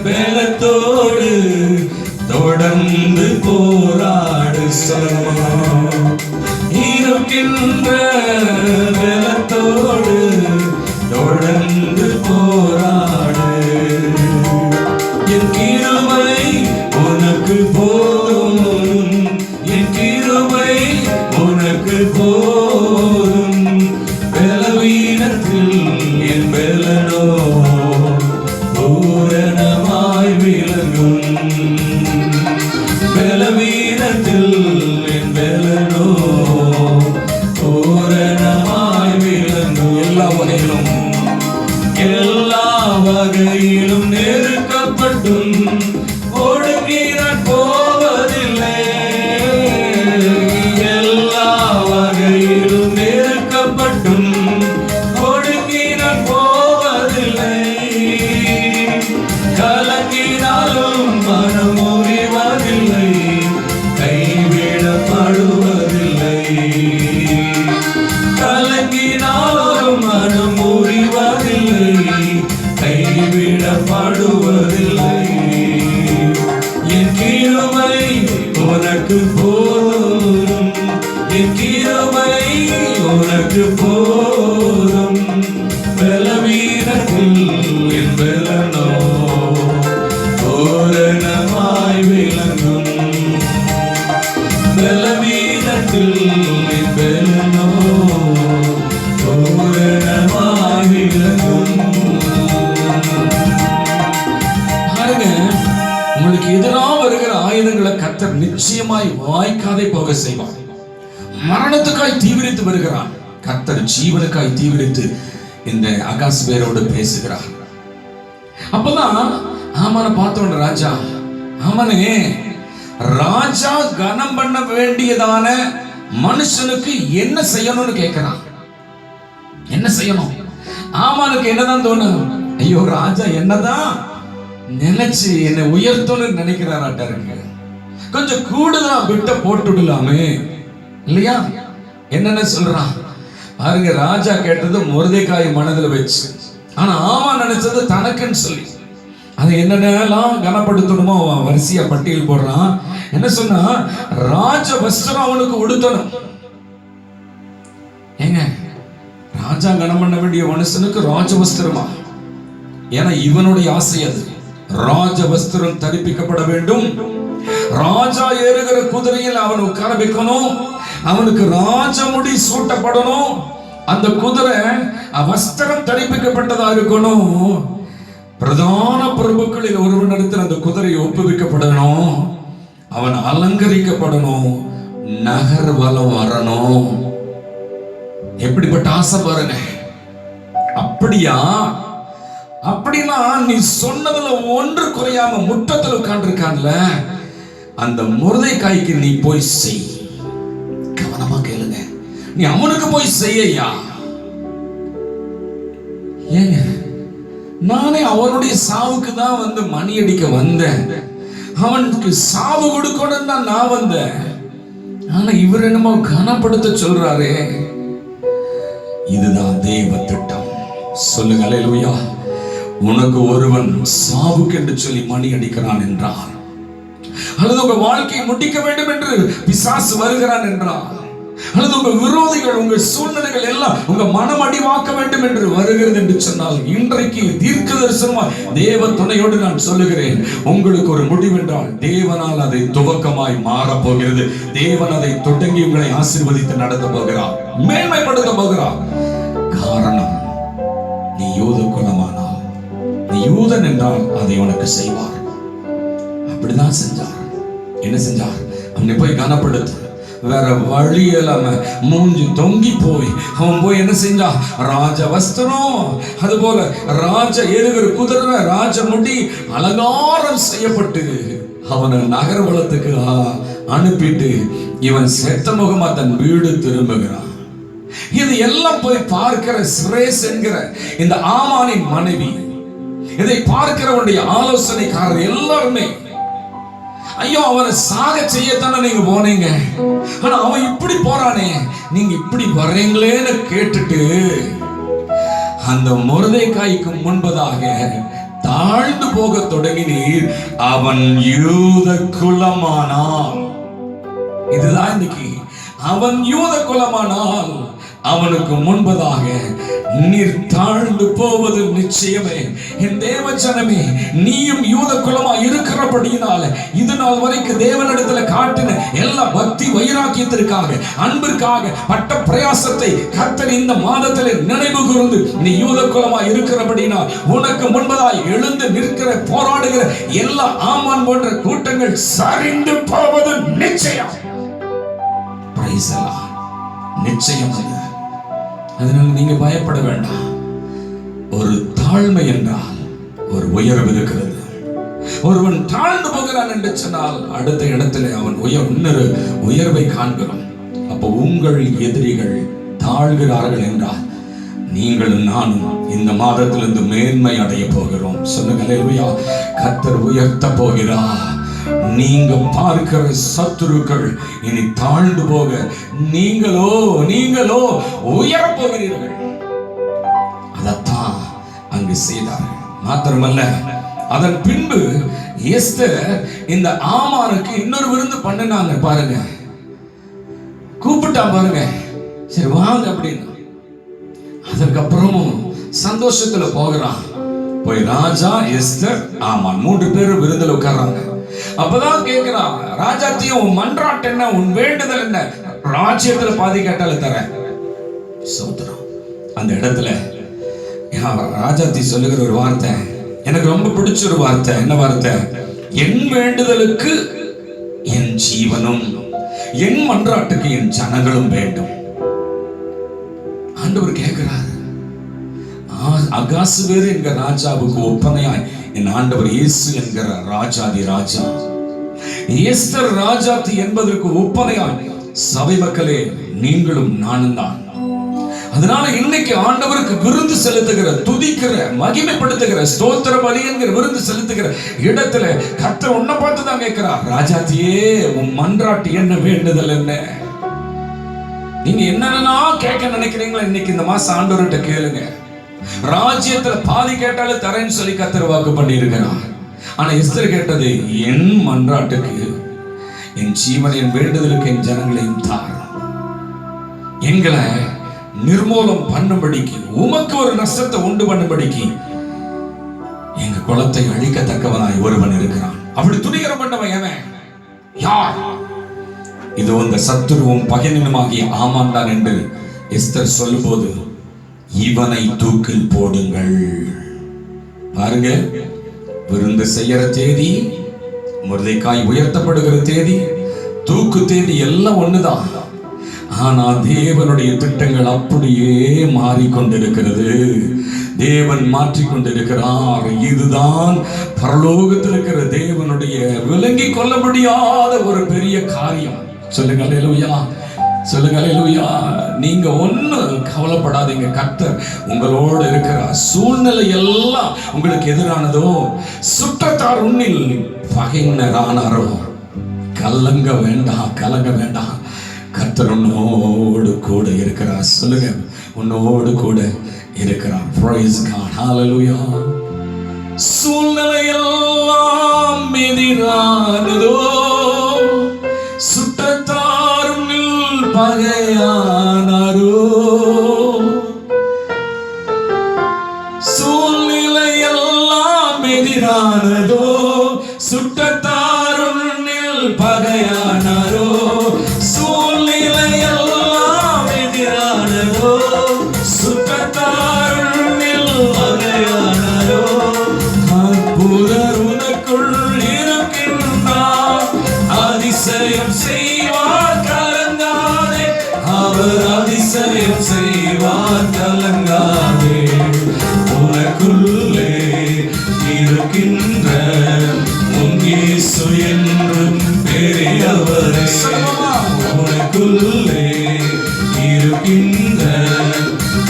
பலத்தோடு தொடர்ந்து போராடு. இருக்கின்ற பலத்தோடு தொடர்ந்து போராடு. என் கிருபை உனக்கு போதும், என் கிருபை உனக்கு போதும். பலவீனத்தில் என் பலனோ பூரணமாய் விளங்கும். பலவீனத்தில் என் பலனோ பூரணமாய் விளங்கும். எல்லா வகையிலும் நெருக்கப்பட்டும் ஒடுங்கிறான் போவதில்லை. எல்லா வகையிலும் நெருக்கப்பட்டும் ஒடுங்கிறான் போவதில்லை. கலங்கினாலும் மனம் முறிவதில்லை, கைவிடப்படுவதில்லை. கலங்கினாலும் மனம் முறிவதில்லை, கைவிடப்படுவதில்லை. என் கிருபை உனக்கு போதும், என் கிருபை உனக்கு போதும். பலவீனத்தில் என் பலனோ பூரணமாய் விளங்கும். பலவீனத்தில் என் பலனோ பூரணமாய் விளங்கும். உங்களுக்கு எதிராக வருகிற ஆயுதங்களை கர்த்தர் நிச்சயமாய் வாய்க்காதே போக செய்வார். மரணத்துக்காய் தீவிரித்து வருகிறான், கர்த்தர் ஜீவனுக்காய் தீவிரித்து இந்த அகாஸ்வேரோடு பேசுகிறார். அப்பதான் ஆமான பார்த்தோம் ராஜா, ஆமனே ராஜா கனம் பண்ண வேண்டியதான மனுஷனுக்கு என்ன செய்யணும்னு கேட்கிறான். என்ன செய்யணும்? ஆமானுக்கு என்னதான் தோணும்? ஐயோ, ராஜா என்னதான் நினைச்சு என்னை உயர்த்தணும்னு நினைக்கிறாராட்டாருங்க. கொஞ்சம் கூடுதலா விட்ட போட்டுடலாமே இல்லையா? என்னென்ன சொல்றான் பாருங்க. ராஜா கேட்டது மொர்தெகாய் மனதில் வச்சு, ஆனா ஆமான் நினைச்சது தனக்குன்னு சொல்லி அதை என்னென்னலாம் கனப்படுத்தணுமோ வரிசையா பட்டியல் போடுறான். என்ன சொன்னா, ராஜ வஸ்திரம் அவனுக்கு உடுத்தணும். ஏங்க, ராஜா கனம் பண்ண வேண்டிய மனுஷனுக்கு ராஜ வஸ்திரமா? ஏன்னா இவனுடைய ஆசை அது. ராஜ வஸ்திரம் தரிப்பிக்கப்பட வேண்டும். ராஜா ஏறுகிற குதிரையில் அவன் உட்கார வைக்கணும். அவனுக்கு ராஜமுடி சூட்டப்படணும். அந்த குதிரை வஸ்திரம் தரிப்பிக்கப்பட்டதா இருக்கணும். பிரதான பிரபுக்களில் ஒருவனிடத்தில் அந்த குதிரை ஒப்புவிக்கப்படணும். அவன் அலங்கரிக்கப்படணும். நகர் வலம் வரணும். எப்படிப்பட்ட ஆசை பாருங்க. அப்படியா? அப்படின்னா நீ சொன்னதுல ஒன்று குறையாம முற்றத்தில் உட்கார்ந்துருக்கான்ல, அந்த முருதைக்காய்க்கு நீ போய் செய். கவனமா கேளுங்க. நீ அவனுக்கு போய் செய்யா. ஏங்க, நானே அவனுடைய சாவுக்கு தான் வந்து மணி அடிக்க வந்தேன். அவனுக்கு சாவு கொடுக்கணும் தான் நான் வந்தேன். ஆனா இவர் என்னமோ கனப்படுத்த சொல்றாரு. இதுதான் தேவ திட்டம். சொல்லுங்க அல்லேலூயா. உனக்கு ஒருவன் சாவுக்கு என்று சொல்லி மணி அடிக்கிறான் என்றார், அல்லது உங்க வாழ்க்கையை முடிக்க வேண்டும் என்று பிசாசு வருகிறான் என்றார், அல்லது உங்க விரோதிகள் உங்க சூழ்நிலைகள் எல்லாம் உங்க மனம் அடிவாக்க வேண்டும் என்று வருகிறது என்று சொன்னால், இன்றைக்கு தீர்க்க தரிசனமாய் தேவ துணையோடு நான் சொல்லுகிறேன், உங்களுக்கு ஒரு முடிவென்றால் தேவனால் அதை துவக்கமாய் மாறப் போகிறது. தேவன் அதை தொடங்கி உங்களை ஆசீர்வதித்து நடத்த போகிறார், மேன்மைப்படுத்த போகிறார். காரணம், நீ யூத குலமானால், நீ யூதன் என்றால் அதை உனக்கு செய்வார். அப்படிதான் செஞ்சார். என்ன செஞ்சார்? அவனை போய் கனப்படுத்த வேற வழி இல்லாம மூஞ்சி தொங்கி போய் அவன் போய் என்ன செஞ்சா? ராஜ வஸ்திரம், அது போல ராஜ ஏழுகிற குதிரை, ராஜ முடி அலங்காரம் செய்யப்பட்டு அவனை நகர்வலத்துக்கு அனுப்பிட்டு இவன் செத்த முகமா தன் வீடு திரும்புகிறான். இது எல்லாம் போய் பார்க்கிற சிரேஸ் என்கிற இந்த ஆமானின் மனைவி, இதை பார்க்கிறவனுடைய ஆலோசனைக்காரர் எல்லாருமே, ஐயோ அவனை சாக செய்யத்தானே நீங்க போனீங்க, ஆனா அவன் இப்படி போறானே, நீங்க இப்படி வர்றீங்களேன்னு கேட்டுட்டு அந்த முருதைக்காய்க்கு முன்பதாக தாழ்ந்து போக தொடங்கினீர். அவன் யூத குலமானால், இதுதான் இன்னைக்கு, அவன் யூத குலமானால் அவனுக்கு முன்பதாக நீர் தாழ்ந்து போவது நிச்சயமே. என் தேவஜனமே, நீயும் யூத குலமா இருக்கிறபடியினால இது நாள் வரைக்கும் தேவனிடத்துல காட்டின எல்லா பக்தி வைராக்கியத்திற்காக, அன்பிற்காக பட்ட பிரயாசத்தை கர்த்தர் இந்த மாதத்தில் நினைவு கூர்ந்து, நீ யூத குலமா இருக்கிறபடினால் உனக்கு முன்பதாய் எழுந்து நிற்கிற போராடுகிற எல்லா ஆமான் போன்ற கூட்டங்கள் சரிந்து போவது நிச்சயம். நிச்சயம். அதனால நீங்க பயப்பட வேண்டாம். ஒரு தாழ்மை என்றால் ஒரு உயர்வு இருக்கிறது. ஒருவன் தாழ்ந்து போகிறான் என்று சொன்னால் அடுத்த இடத்துல அவன் இன்னொரு உயர்வை காண்கிறோம். அப்போ உங்கள் எதிரிகள் தாழ்கிறார்கள் என்றால் நீங்களும் நானும் இந்த மாதத்திலிருந்து மேன்மை அடைய போகிறோம். சொல்லுங்க அல்லேலூயா. கர்த்தர் உயர்த்த போகிறார். நீங்க பார்க்கிற சத்துருக்கள் இனி தாழ்ந்து போக, நீங்களோ உயர போகிறீர்கள். அதத்தான் அங்கு செய்தார்கள். மாத்திரமல்ல, அதன் பின்பு எஸ்தர் இந்த ஆமானுக்கு இன்னொரு விருந்து பண்ணினாங்க. பாருங்க, கூப்பிட்டான் பாருங்க, சரி வாங்க அப்படின்னு. அதற்கப்புறமும் சந்தோஷத்துல போகிறான். போய் ராஜா, எஸ்தர், ஆமான் 3 பேரும் விருந்தில் உட்கார்றாங்க. அப்பதான் கேட்கிறான், ராஜாத்தியும் உன் மன்றாட்டு என்ன, உன் வேண்டுதல் என்ன? ராஜ்யத்துல பாதி கேட்டாலும் தரேன். சோதரம். அந்த இடத்துல ராஜாத்தி சொல்லுகிற ஒரு வார்த்தை எனக்கு ரொம்ப பிடிச்ச ஒரு வார்த்தை. என்ன வார்த்தை? என் வேண்டுதலுக்கு என் ஜீவனும், என் மன்றாட்டுக்கு என் ஜனங்களும் வேண்டும். ஆண்டவர் கேட்கிறார். அகாசுவேறு என்கிற ராஜாவுக்கு ஒப்பனையாய் என் ஆண்டவர் இயேசு என்கிற ராஜாதி ராஜா, எஸ்தர் ராஜாத்தி என்பதற்கு ஒப்பனையாய் சபை மக்களே நீங்களும் நானும் தான். அதனால இன்னைக்கு ஆண்டவருக்கு விருந்து செலுத்துகிற, துதிக்கிற, மகிமைப்படுத்துகிற, ஸ்தோத்திர பலி என்கிற விருந்து செலுத்துகிற இடத்துல கர்த்தர் உன்னை பார்த்து தான் கேட்கிறார், ராஜாத்தியே உன் மன்றாட்டு என்ன, வேண்டுதல் என்ன? நீங்க என்னன்னா கேட்க நினைக்கிறீங்களா? இன்னைக்கு இந்த மாசம் ஆண்டவர்கிட்ட கேளுங்க. ராஜ்யத்துல பாதி கேட்டாலும் தரேன்னு சொல்லி கர்த்தர் வாக்கு பண்ணி இருக்கிறார். ஆனா எஸ்தர் கேட்டது, என் மன்றாட்டுக்கு என் ஜீவன், என் வேண்டுதலுக்கு என் ஜனங்களையும் தார். எங்களை நிர்மூலம் பண்ணும்படிக்கு, உமக்கு ஒரு நஷ்டத்தை உண்டு பண்ணும்படிக்கு எங்க குலத்தை அழிக்கத்தக்கவனாய் ஒருவன் இருக்கிறான். அப்படி துணிகரம் பண்ணவன் எவன்? யார்? இதோ இந்த சத்துருவும் பகைவனுமாகிய ஆமான் தான் என்று எஸ்தர் சொல்லும்போது, இவனை தூக்கில் போடுங்கள். பாருங்க, விருந்து செய்யற தேதி, மொர்தெகாய் உயர்த்தப்படுகிற தேதி, தூக்கு தேதி எல்லாம் ஒண்ணுதான். ஆனா தேவனுடைய திட்டங்கள் அப்படியே மாறிக்கொண்டிருக்கிறது. தேவன் மாற்றிக்கொண்டிருக்கிறார். இதுதான் பரலோகத்தில் இருக்கிற தேவனுடைய விளங்கி கொள்ள முடியாத ஒரு பெரிய காரியம். சொல்லுங்க அல்லேலூயா, சொல்லுங்க அல்லேலூயா. நீங்க ஒண்ணு கவலைப்படாதீங்க, கர்த்தர் உங்களோடு இருக்கிறார். சூழ்நிலை எல்லாம் உங்களுக்கு எதிரானதோ, சுற்றத்தார் உன்னில் பகைஞரானாரோ, கலங்க வேண்டாம், கலங்க வேண்டாம். கர்த்தர் உன்னோடு கூட இருக்கிறார். சொல்லுங்க, உன்னோடு கூட இருக்கிறார். Praise God, hallelujah. சூழ்நிலை எல்லாம் எதிரானதோ, சுற்றத்தாரும் பகையானாரோ, சூழ்நிலை எல்லாம் எதிரானதோ, சுற்றத்தாரும் பகையானாரோ, சூழ்நிலை எல்லாம் எதிரானதோ, சுற்றத்தாரும் பகையானாரோ, அற்புதர் உனக்குள் இருக்கின்றார், அதிசயம் செய்வார் கலங்காதே, அவர் அதிசயம் செய்வார் கலங்காதே, உனக்குள்ளே இருக்கின்ற உன் இயேசு என்றும் பெரியவரே, உனக்குள்ளே இருக்கின்ற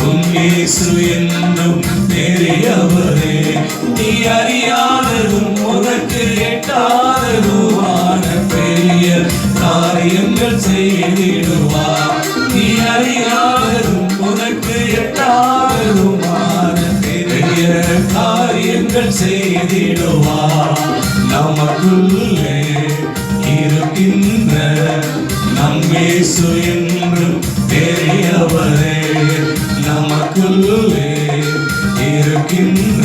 உன் இயேசு என்றும் பெரியவரே, நீ அறியாததும் உனக்கு எட்டாததுமான பெரிய காரியங்கள் செய்திடுவார். நீ அறியாததும் உனக்கு எட்டாததுமான பெரிய காரியங்கள் செய்திடுவார். நமக்குள்ளே இருக்கின்ற நம் இயேசு என்றும் பெரியவரே, நமக்குள்ளே இருக்கின்ற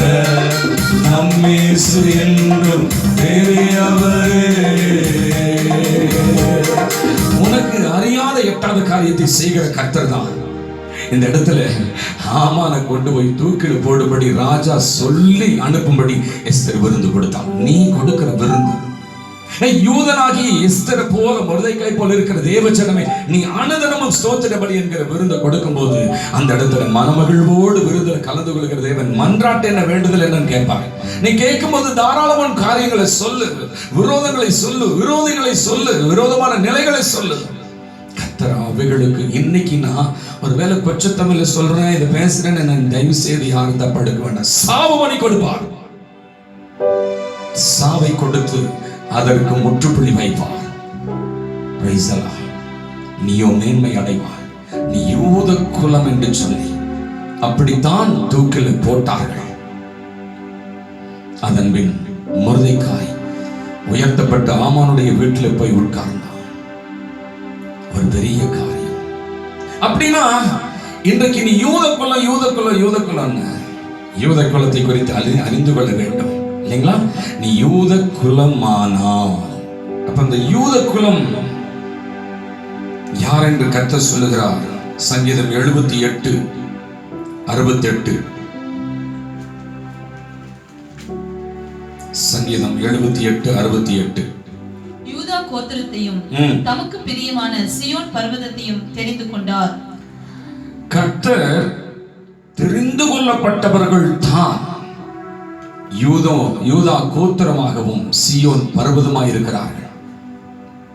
நம் இயேசு என்றும் பெரியவரே. உனக்கு அறியாத எட்டாவது காரியத்தை செய்கிற கர்த்தர் தான். இந்த இடத்துல ஆமானை கொண்டு போய் தூக்கில் போடும்படி ராஜா சொல்லி அனுப்பும்படி எஸ்தர் விருந்து கொடுத்தான். நீ கொடுக்கிற விருந்து, யூதனாகி எஸ்தர் போல மொர்தெகாய் போல இருக்கிற தேவஜனமே, நீ அனுதினமும் ஸ்தோத்திர பலி என்கிற விருந்தை கொடுக்கும் போது அந்த இடத்துல மனமகிழ்வோடு விருந்தில் கலந்து கொள்கிற தேவன் மன்றாட்டு என்ன வேண்டுதல் என்னன்னு கேட்பாங்க. நீ கேட்கும் போது தாராளமான காரியங்களை சொல்லு, விரோதங்களை சொல்லு, விரோதிகளை சொல்லு, விரோதமான நிலைகளை சொல்லு. கர்த்தர் அவைகளுக்கு இன்னைக்கு நான் ஒருவேளை கொச்ச தமிழ்ல சொல்றேன், இதை பேசுறேன்னு நான் தயவு செய்து யாரும் தப்படுக்க வேண்டாம். சாவு பண்ணி கொடுப்பார், சாவை கொடுத்து அதற்கு முற்றுப்புள்ளி வைப்பார். நீயோ மேன்மை அடைவார், நீ யூத குலம் என்று சொல்லி அப்படித்தான் தூக்கில் போட்டார்கள். அதன் பின் மொர்தெகாய் உயர்த்தப்பட்ட ஆமானுடைய வீட்டில் போய் உட்கார்ந்தான். ஒரு பெரிய காரியம். அப்படின்னா இன்றைக்கு நீ யூத குலம், யூத குலம், யூத குலம், யூத குலத்தை குறித்து அறிந்து கொள்ள வேண்டும் இல்லைங்களா? நீ யூத குலமானால் அப்ப அந்த யூத குலம் யார் என்று கர்த்தர் சொல்லுகிறார். சங்கீதம் 78:68. சங்கீதம் 78:68. யூதா கோத்திரத்தையும் தமக்கு பிரியமான சியோன் பர்வதத்தையும் தெரிந்து கொண்டார். கர்த்தர் தெரிந்து கொள்ளப்பட்டவர்கள் தான் யூதா கோத்திரமாகவும் சியோன் பர்வதமாய் இருக்கிறார்கள்.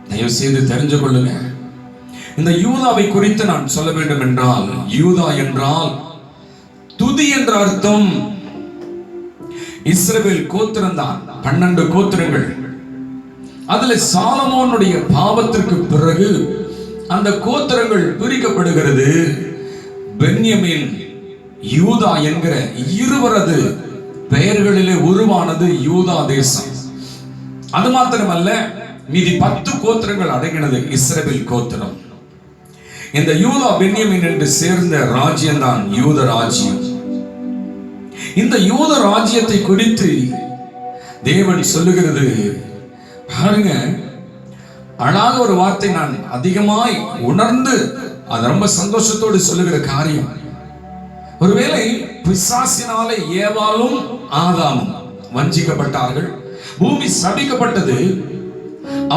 தயவு செய்து தெரிஞ்சு கொள்ளுங்க. இந்த யூதாவை குறித்து நான் சொல்ல வேண்டும் என்றால், யூதா என்றால் துதி என்ற அர்த்தம். இஸ்ரவேல் கோத்திரம் தான் 12 கோத்திரங்கள். அதுல சாலமோனுடைய பாவத்திற்கு பிறகு அந்த கோத்திரங்கள் பிரிக்கப்படுகிறது. பென்யமீன், யூதா என்கிற இருவரது பெயர்களிலே உருவானது யூதா தேசம். அது மாத்திரமல்ல, மீதி 10 கோத்திரங்கள் அடங்கினது இஸ்ரவேல் கோத்திரம். இந்த யூதா பென்யமீன் என்று சேர்ந்த ராஜ்யம் தான் யூத ராஜ்யம். இந்த யூத ராஜ்யத்தை குறித்து தேவன் சொல்லுகிறது பாருங்க. அழகாக ஒரு வார்த்தை நான் அதிகமாய் உணர்ந்து அது ரொம்ப சந்தோஷத்தோடு சொல்லுகிற காரியம். ஒருவேளை பிசாசினாலே ஏவாளும் ஆதாமும் வஞ்சிக்கப்பட்டார்கள், பூமி சபிக்கப்பட்டது.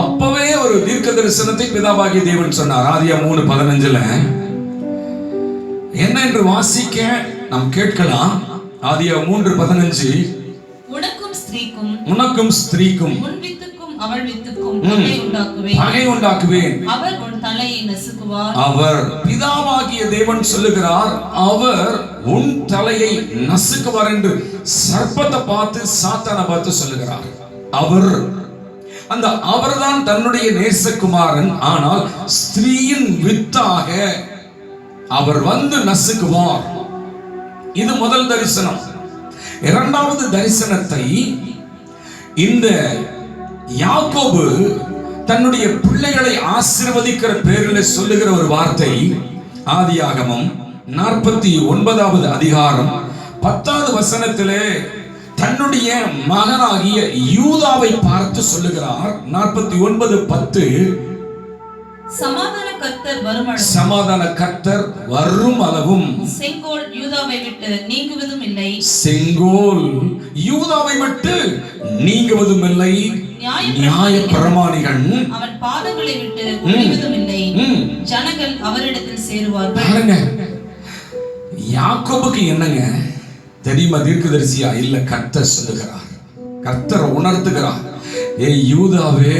அப்பவே ஒரு தீர்க்க தரிசனத்தை பிதாவாகிய தேவன் சொன்னார். ஆதியா 3:15 என்ன என்று வாசிக்க நாம் கேட்கலாம். ஆதியா 3:15 உனக்கும் ஸ்திரீக்கும் உன் வித்துக்கும் அவள் வித்துக்கும் பகை உண்டாக்குவேன். அவர் உன் தலையை நசுக்குவார். அவர் பிதாவாகிய தேவன் சொல்லுகிறார், அவர் உன் தலையை நசுக்குவார் என்று சர்ப்பத்தை பார்த்து சாத்தானை பார்த்து சொல்லுகிறார். அவர், அந்த அவர்தான் தன்னுடைய நேசகுமாரன். ஆனால் ஸ்திரீயின் வித்தாக அவர் வந்து நசுக்குவார். இது முதல் தரிசனம். இரண்டாவது தரிசனத்தை இந்த யாக்கோபு தன்னுடைய பிள்ளைகளை ஆசீர்வதிக்கிற பேரில் சொல்லுகிற ஒரு வார்த்தை. ஆதியாகமம் 49வது அதிகாரம் 10வது வசனத்திலே தன்னுடைய மகனாகிய யூதாவை பார்த்து சொல்லுகிறார். 49:10 சமாதான கர்த்தர் வரும் அளவும் செங்கோல் யூதாவை விட்டு நீங்குவதும் இல்லை. செங்கோல் யூதாவை விட்டு நீங்குவதும் இல்லை. நியாய பிரமாணிகள் அவன் பாதங்களை விட்டு ஒழிவதும் இல்லை. ஜனங்கள் அவரிடத்தில் சேருவார்கள். யாக்கோபுக்கு என்னங்க தெரியுமா? தீர்க்கதரிசியா இல்ல, கர்த்தர் சொல்லுகிறார், கர்த்தர் உணர்த்துகிறார். ஏ யூதாவே,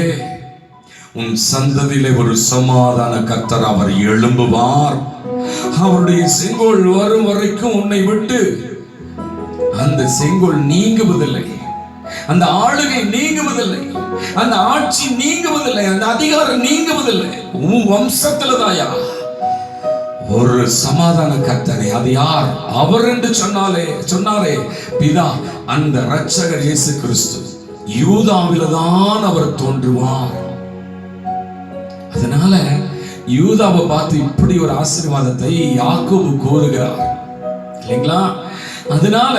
உன் சந்ததியிலே ஒரு சமாதான கர்த்தர் அவர் எழும்புவார். அவருடைய செங்கோல் வரும் வரைக்கும் உன்னை விட்டு அந்த செங்கோல் நீங்குவதில்லை, அந்த ஆளுகை நீங்குவதில்லை, அந்த ஆட்சி நீங்குவதில்லை, அந்த அதிகாரம் நீங்குவதில்லை. உன் வம்சத்துலதாயா ஒரு சமாதான கர்த்தரை. அது யார்? அவர் என்று சொன்னாரே பிதா, அந்த இரட்சகர் இயேசு கிறிஸ்து. யூதாவில்தான் அவர் தோன்றுவார். அதனால யூதாவை பார்த்து இப்படி ஒரு ஆசீர்வாதத்தை யாக்கோபு கூறுகிறார் இல்லைங்களா? அதனால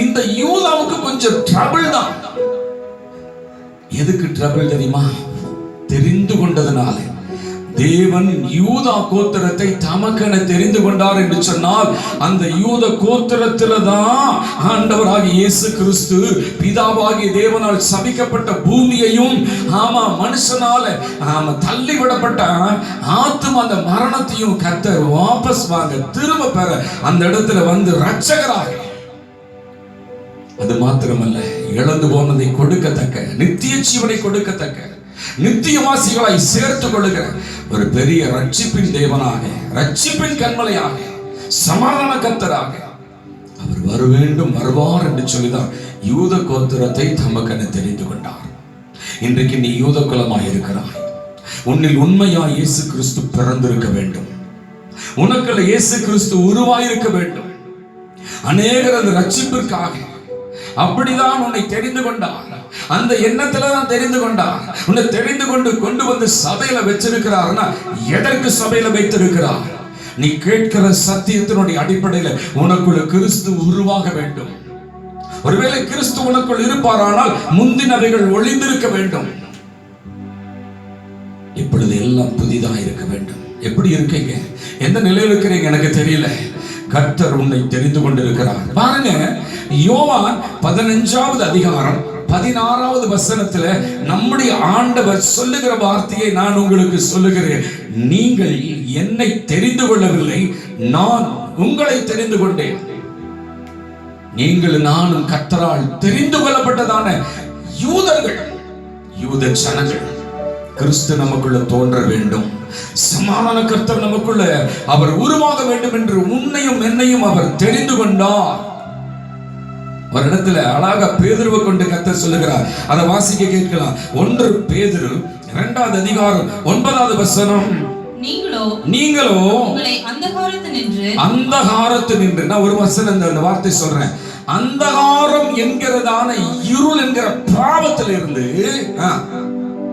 இந்த யூதாவுக்கு கொஞ்சம் ட்ரபிள் தான். எதுக்கு ட்ரபிள் தெரியுமா? தெரிந்து கொண்டதுனால. தேவன் யூதா கோத்திரத்தை தமக்கென தெரிந்து கொண்டார் என்று சொன்னால், அந்த யூத கோத்திரத்தில தான் ஆண்டவராகிய இயேசு கிறிஸ்து பிதாவாகிய தேவனால் சபிக்கப்பட்ட பூமியையும் மனுஷனால தள்ளிவிடப்பட்ட ஆத்தும அந்த மரணத்தையும் கர்த்தர் வாபஸ் வாங்க, திரும்ப பெற அந்த இடத்துல வந்து இரட்சகராக. அது மாத்திரமல்ல, இழந்து போனதை கொடுக்கத்தக்க, நித்திய ஜீவனை கொடுக்கத்தக்க, நித்தியவாசிகளாய் சேர்த்துக் கொள்ளுகிற ஒரு பெரிய ரட்சிப்பின் தேவனாக, ரட்சிப்பின் கண்மலையாக, சமாதான கர்த்தராக அவர் வர வேண்டும், வருவார் என்று சொல்லிதான் யூத கோத்திரத்தை தமக்கென தெரிந்து கொண்டார். இன்றைக்கு நீ யூத குலமாய் இருக்கிறாய். உன்னில் உண்மையாய் இயேசு கிறிஸ்து பிறந்திருக்க வேண்டும். உனக்குள்ள இயேசு கிறிஸ்து உருவாயிருக்க வேண்டும். அநேகர் அது ரட்சிப்பிற்காக அப்படிதான் உன்னை தெரிந்து கொண்டார். அந்த எண்ணத்துல தான் தெரிந்து கொண்டார். உன்னை தெரிந்து கொண்டு வந்து சபையில வச்சிருக்கிறார்னா எதற்கு சபையில வைத்திருக்கிறார்? நீ கேட்கிற சத்தியத்தினுடைய அடிப்படையில உனக்குள்ள கிறிஸ்து உருவாக வேண்டும். ஒருவேளை கிறிஸ்து உனக்குள் இருப்பாரானால் முந்தினவைகள் ஒளிந்திருக்க வேண்டும். இப்பொழுது எல்லாம் புதிதாக இருக்க வேண்டும். எப்படி இருக்கீங்க? எந்த நிலையில் இருக்கிறீங்க எனக்கு தெரியல. கர்த்தர் உன்னை தெரிந்து கொண்டிருக்கிறார். பாருங்க, யோவான் 15வது அதிகாரம் 16வது வசனத்துல நம்முடைய ஆண்டவர் சொல்லுகிற வார்த்தையை நான் உங்களுக்கு சொல்லுகிறேன். நீங்கள் என்னை தெரிந்து கொள்ளவில்லை, நான் உங்களை தெரிந்து கொண்டேன். நீங்கள் நானும் கர்த்தரால் தெரிந்து கொள்ளப்பட்டதான யூதர்கள், யூத ஜனங்கள். கிறிஸ்து நமக்குள்ள தோன்ற வேண்டும். சமாதான கர்த்தர் நமக்குள்ள அவர் உருவாக வேண்டும் என்று உன்னையும் என்னையும் அவர் தெரிந்து கொண்டார். ஒரு இடத்துல அழகா பேதுருவை கொண்டு கர்த்தர் சொல்லுகிறார். அதை வாசிக்க கேட்கலாம். 1 பேதுரு 2வது அதிகாரம் 9வது வசனம். நீங்களோ உங்களை அந்தகாரத்து நின்று நான் ஒரு வசனம் இந்த வார்த்தை சொல்றேன். அந்தகாரம் என்கிறதான இருள் என்கிற பாவத்தில் இருந்து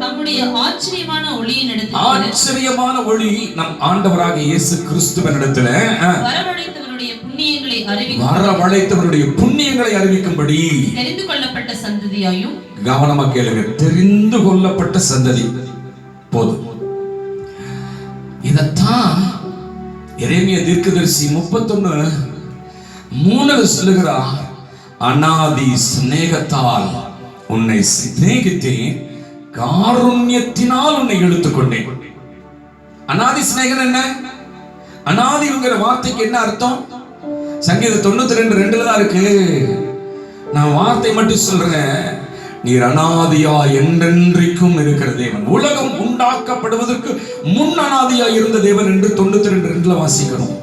தம்முடைய ஆச்சரியமான ஒளி நம் ஆண்டவராக இயேசு கிறிஸ்துவின் இடத்துல வரவழைத்தவருடைய புண்ணியங்களை அறிவிக்கும்படி தெரிந்து கொள்ளப்பட்ட சந்ததியாயும். கவனமா கேளுங்க, தெரிந்து கொள்ளப்பட்ட சந்ததி. போதும். இதத்தான் எரேமியா தீர்க்கதரிசி 31:3 சொல்லுகிறார், அநாதி சிநேகத்தால் உன்னை சிநேகித்தேன், காருண்யத்தினால் உன்னை இழுத்துக்கொண்டேன். அநாதி சிநேகம் என்ன? அநாதிங்கிற வார்த்தைக்கு என்ன அர்த்தம்? சங்கீதம் 92:2 தான் இருக்கு. நான் வார்த்தை மட்டும் சொல்றேன். நீர் அநாதியா என்றென்றைக்கும் இருக்கிற தேவன். உலகம் உண்டாக்கப்படுவதற்கு முன் அநாதியா இருந்த தேவன் என்று 92:2 வாசிக்கிறோம்.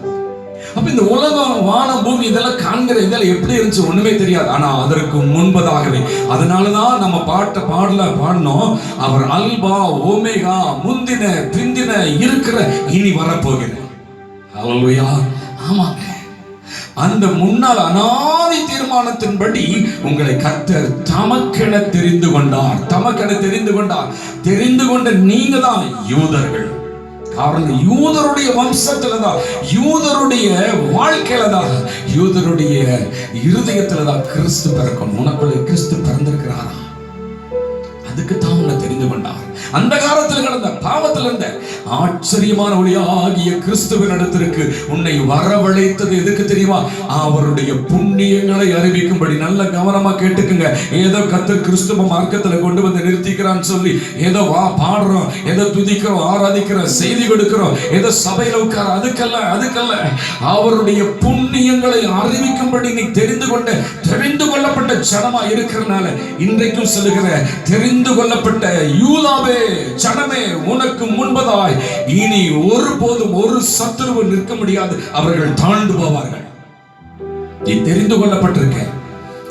அப்ப இந்த உலகம், வானம், பூமி இதெல்லாம் காண்கிற இதெல்லாம் எப்படி இருந்துச்சு ஒண்ணுமே தெரியாது. ஆனா அதற்கு முன்பதாகவே, அதனாலதான் நம்ம பாடணும், அவர் அல்பா ஓமேகா, முந்தின பிந்தின இருக்கிற இனி வரப்போகிற. அல்லேலூயா. ஆமாங்க, அந்த முன்னால் அநாதி தீர்மானத்தின்படி உங்களை கர்த்தர் தமக்கென தெரிந்து கொண்டார். தெரிந்து கொண்ட நீங்க தான் யூதர்கள். காரணம், யூதருடைய வம்சத்துல தான், யூதருடைய வாழ்க்கையில தான், யூதருடைய இருதயத்துல தான் கிறிஸ்து பிறக்கணும். உனக்குள்ள கிறிஸ்து பிறந்திருக்கிறாரா? அதுக்கு தான் உன்னை தெரிந்து கொண்டார். அந்த காலத்தில் கடந்த பாவத்தில் இருந்த ஆச்சரியமான ஒளியாகிய கிறிஸ்துவின் இடத்திற்கு உன்னை வரவழைத்தது எதுக்கு தெரியுமா? அவருடைய புண்ணியங்களை அறிவிக்கும்படி. நல்ல கவனமா கேட்டுக்குங்க. ஏதோ கர்த்தர் கிறிஸ்துவ மார்க்கத்துல கொண்டு வந்து நிறுத்திக்கிறான்னு சொல்லி ஏதோ பாடுறோம், ஏதோ துதிக்கிறோம், ஆராதிக்கிறோம், செய்தி கொடுக்கிறோம், ஏதோ சபையில உட்கார, அதுக்கல்ல. அவருடைய புண்ணியங்களை அறிவிக்கும்படி நீ தெரிந்து கொள்ளப்பட்ட ஜனமா இருக்கிறனால இன்றைக்கும் சொல்லுகிற, தெரிந்து கொள்ளப்பட்ட யூதாவே, ஜனமே, உனக்கு முன்பதாய் இனி ஒருபோதும் ஒரு சத்துருவு நிற்க முடியாது. அவர்கள் தாழ்ந்து போவார்கள். நீ தெரிந்து கொள்ளப்பட்டிருக்க.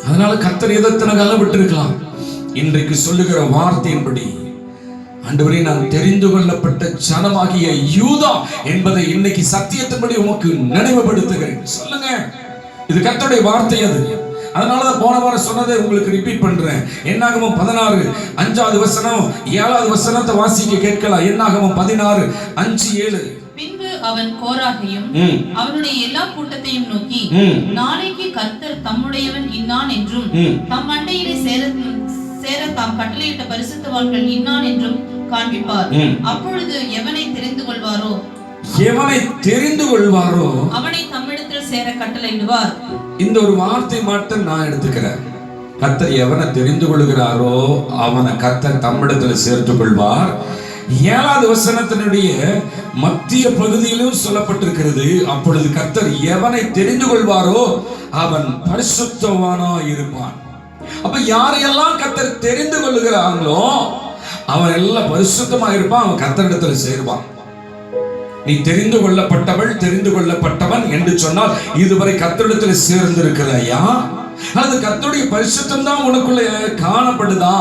அதனால கர்த்தர் எதத்தனை கால விட்டிருக்கலாம். இன்றைக்கு சொல்லுகிற வார்த்தையின்படி, ஆண்டவரே, நான் தெரிந்து கொள்ளப்பட்ட ஜனமாகிய யூதா என்பதை இன்னைக்கு சத்தியத்தின்படி உமக்கு நினைவுபடுத்துகிறேன். சொல்லுங்க, இது கர்த்தருடைய வார்த்தை. அதனாலதான் போன வாரம் சொன்னதை உங்களுக்கு ரிப்பீட் பண்றேன். என்னாகமம் 16:5-7 வாசிக்க கேட்கலாம். என்னாகமம் 16:5-7. பின்பு அவன் கோராகையும் அவனுடைய எல்லா கூட்டத்தையும் நோக்கி, நாளைக்கு கர்த்தர் தம்முடையவன் இன்னான் என்றும் தம் மண்டையிலே சேர தாம் கட்டளையிட்ட பரிசுத்தவான்கள் இன்னான் என்றும் காண்பிப்பார். அப்பொழுது எவனை தெரிந்து கொள்வாரோ அவனை தம்மிடத்தில் சேர கட்டளையிடுவார். இந்த ஒரு வார்த்தை மட்டும் நான் எடுத்துக்கிறேன். கர்த்தர் எவனை தெரிந்து கொள்கிறாரோ அவனை கர்த்தர் தம்மிடத்தில் சேர்த்துக் கொள்வார். 7வது வசனத்தினுடைய மத்திய பகுதியிலும் சொல்லப்பட்டிருக்கிறது, அப்பொழுது கர்த்தர் எவனை தெரிந்து கொள்வாரோ அவன் பரிசுத்தவானா இருப்பான். அப்ப யாரையெல்லாம் கர்த்தர் தெரிந்து கொள்ளுகிறாங்களோ அவன் எல்லாம் பரிசுத்தமா இருப்பான். அவன் கர்த்தரிடத்துல சேருவான். நீ தெரிந்து கொள்ளப்பட்டவள், தெரிந்து கொள்ளப்பட்டவன் என்று சொன்னால் இதுவரை கர்த்தரிடத்தில் சேர்ந்திருக்கிறாயா? அது கர்த்தருடைய பரிசுத்தம் தான் உனக்குள்ள காணப்படுதா?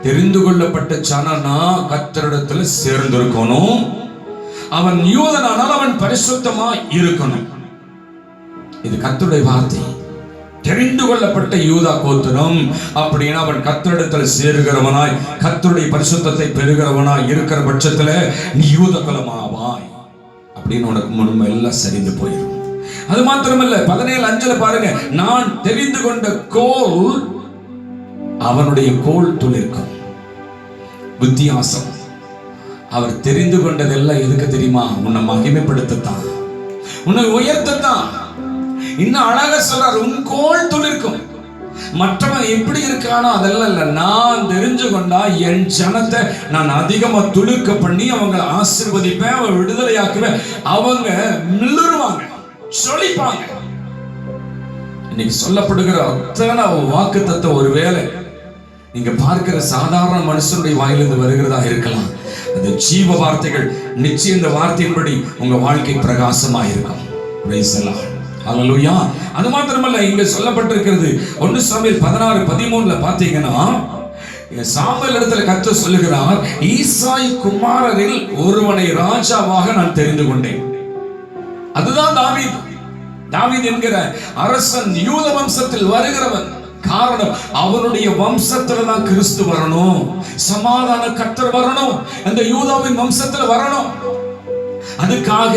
தெரிந்து கொள்ளப்பட்ட ஜனனா கர்த்தரிடத்தில் சேர்ந்திருக்கணும். அவன் யூதனானால் அவன் பரிசுத்தமா இருக்கணும். இது கர்த்தருடைய வார்த்தை. தெரிந்து கொள்ளப்பட்ட யூதா கோத்திரம் அப்படின்னா அவன் கர்த்தரிடத்தில் சேருகிறவனாய், கர்த்தருடைய பரிசுத்தத்தை பெறுகிறவனாய் இருக்கிற பட்சத்துல நீ யூத குலமாவாய் அப்படின்னு உனக்கு முன்பு எல்லாம் சரிந்து போயிடும். அது மாத்திரமல்ல, 17:5 பாருங்க, நான் தெரிந்து கொண்ட கோல் அவனுடைய கோல் துளிர்க்கும். வித்தியாசம். அவர் தெரிந்து கொண்டதெல்லாம் எதுக்கு தெரியுமா? உன்னை மகிமைப்படுத்தத்தான், உன்னை உயர்த்தத்தான். இன்னும் அழகா சொல்றார், உன் கோல் துளிர்க்கும். மற்றவன் எப்படி இருக்கானோ அதெல்லாம் இல்ல. நான் தெரிஞ்சு கொண்டா என் ஜனத்தை நான் அதிகமா துளிர்க்க பண்ணி அவங்களை ஆசீர்வதிப்பேன், அவன் விடுதலையாக்குவேன். அவங்க மிளறுவாங்க, சொலிப்பாங்க. இன்னைக்கு சொல்லப்படுகிற அத்தனை வாக்குத்தத்த ஒருவேளை நீங்க பார்க்கிற சாதாரண மனுஷனுடைய வாயிலிருந்து வருகிறதா இருக்கலாம். அந்த ஜீவ வார்த்தைகள் நிச்சயம் இந்த வார்த்தையின்படி உங்க வாழ்க்கை பிரகாசமா இருக்கும். Praise the lord. ஹல்லேலூயா. அது மாத்திரமல்ல, இங்க சொல்லப்பட்டிருக்கிறது 1 சாமுவேல் 16:13 பாத்தீங்கன்னா, சாமுவேல் இடத்துல கர்த்தர் சொல்லுகிறார், ஈசாய் குமாரரில் ஒருவனை ராஜாவாக நான் தெரிந்து கொண்டேன். அதுதான் தாவீது. தாவீது என்கிற அரசன் யூத வம்சத்தில் வருகிறவன். காரணம், அவனுடைய வம்சத்துல தான் கிறிஸ்து வரணும், சமாதான கர்த்தர் வரணும், அந்த யூதாவின் வம்சத்துல வரணும். அதுக்காக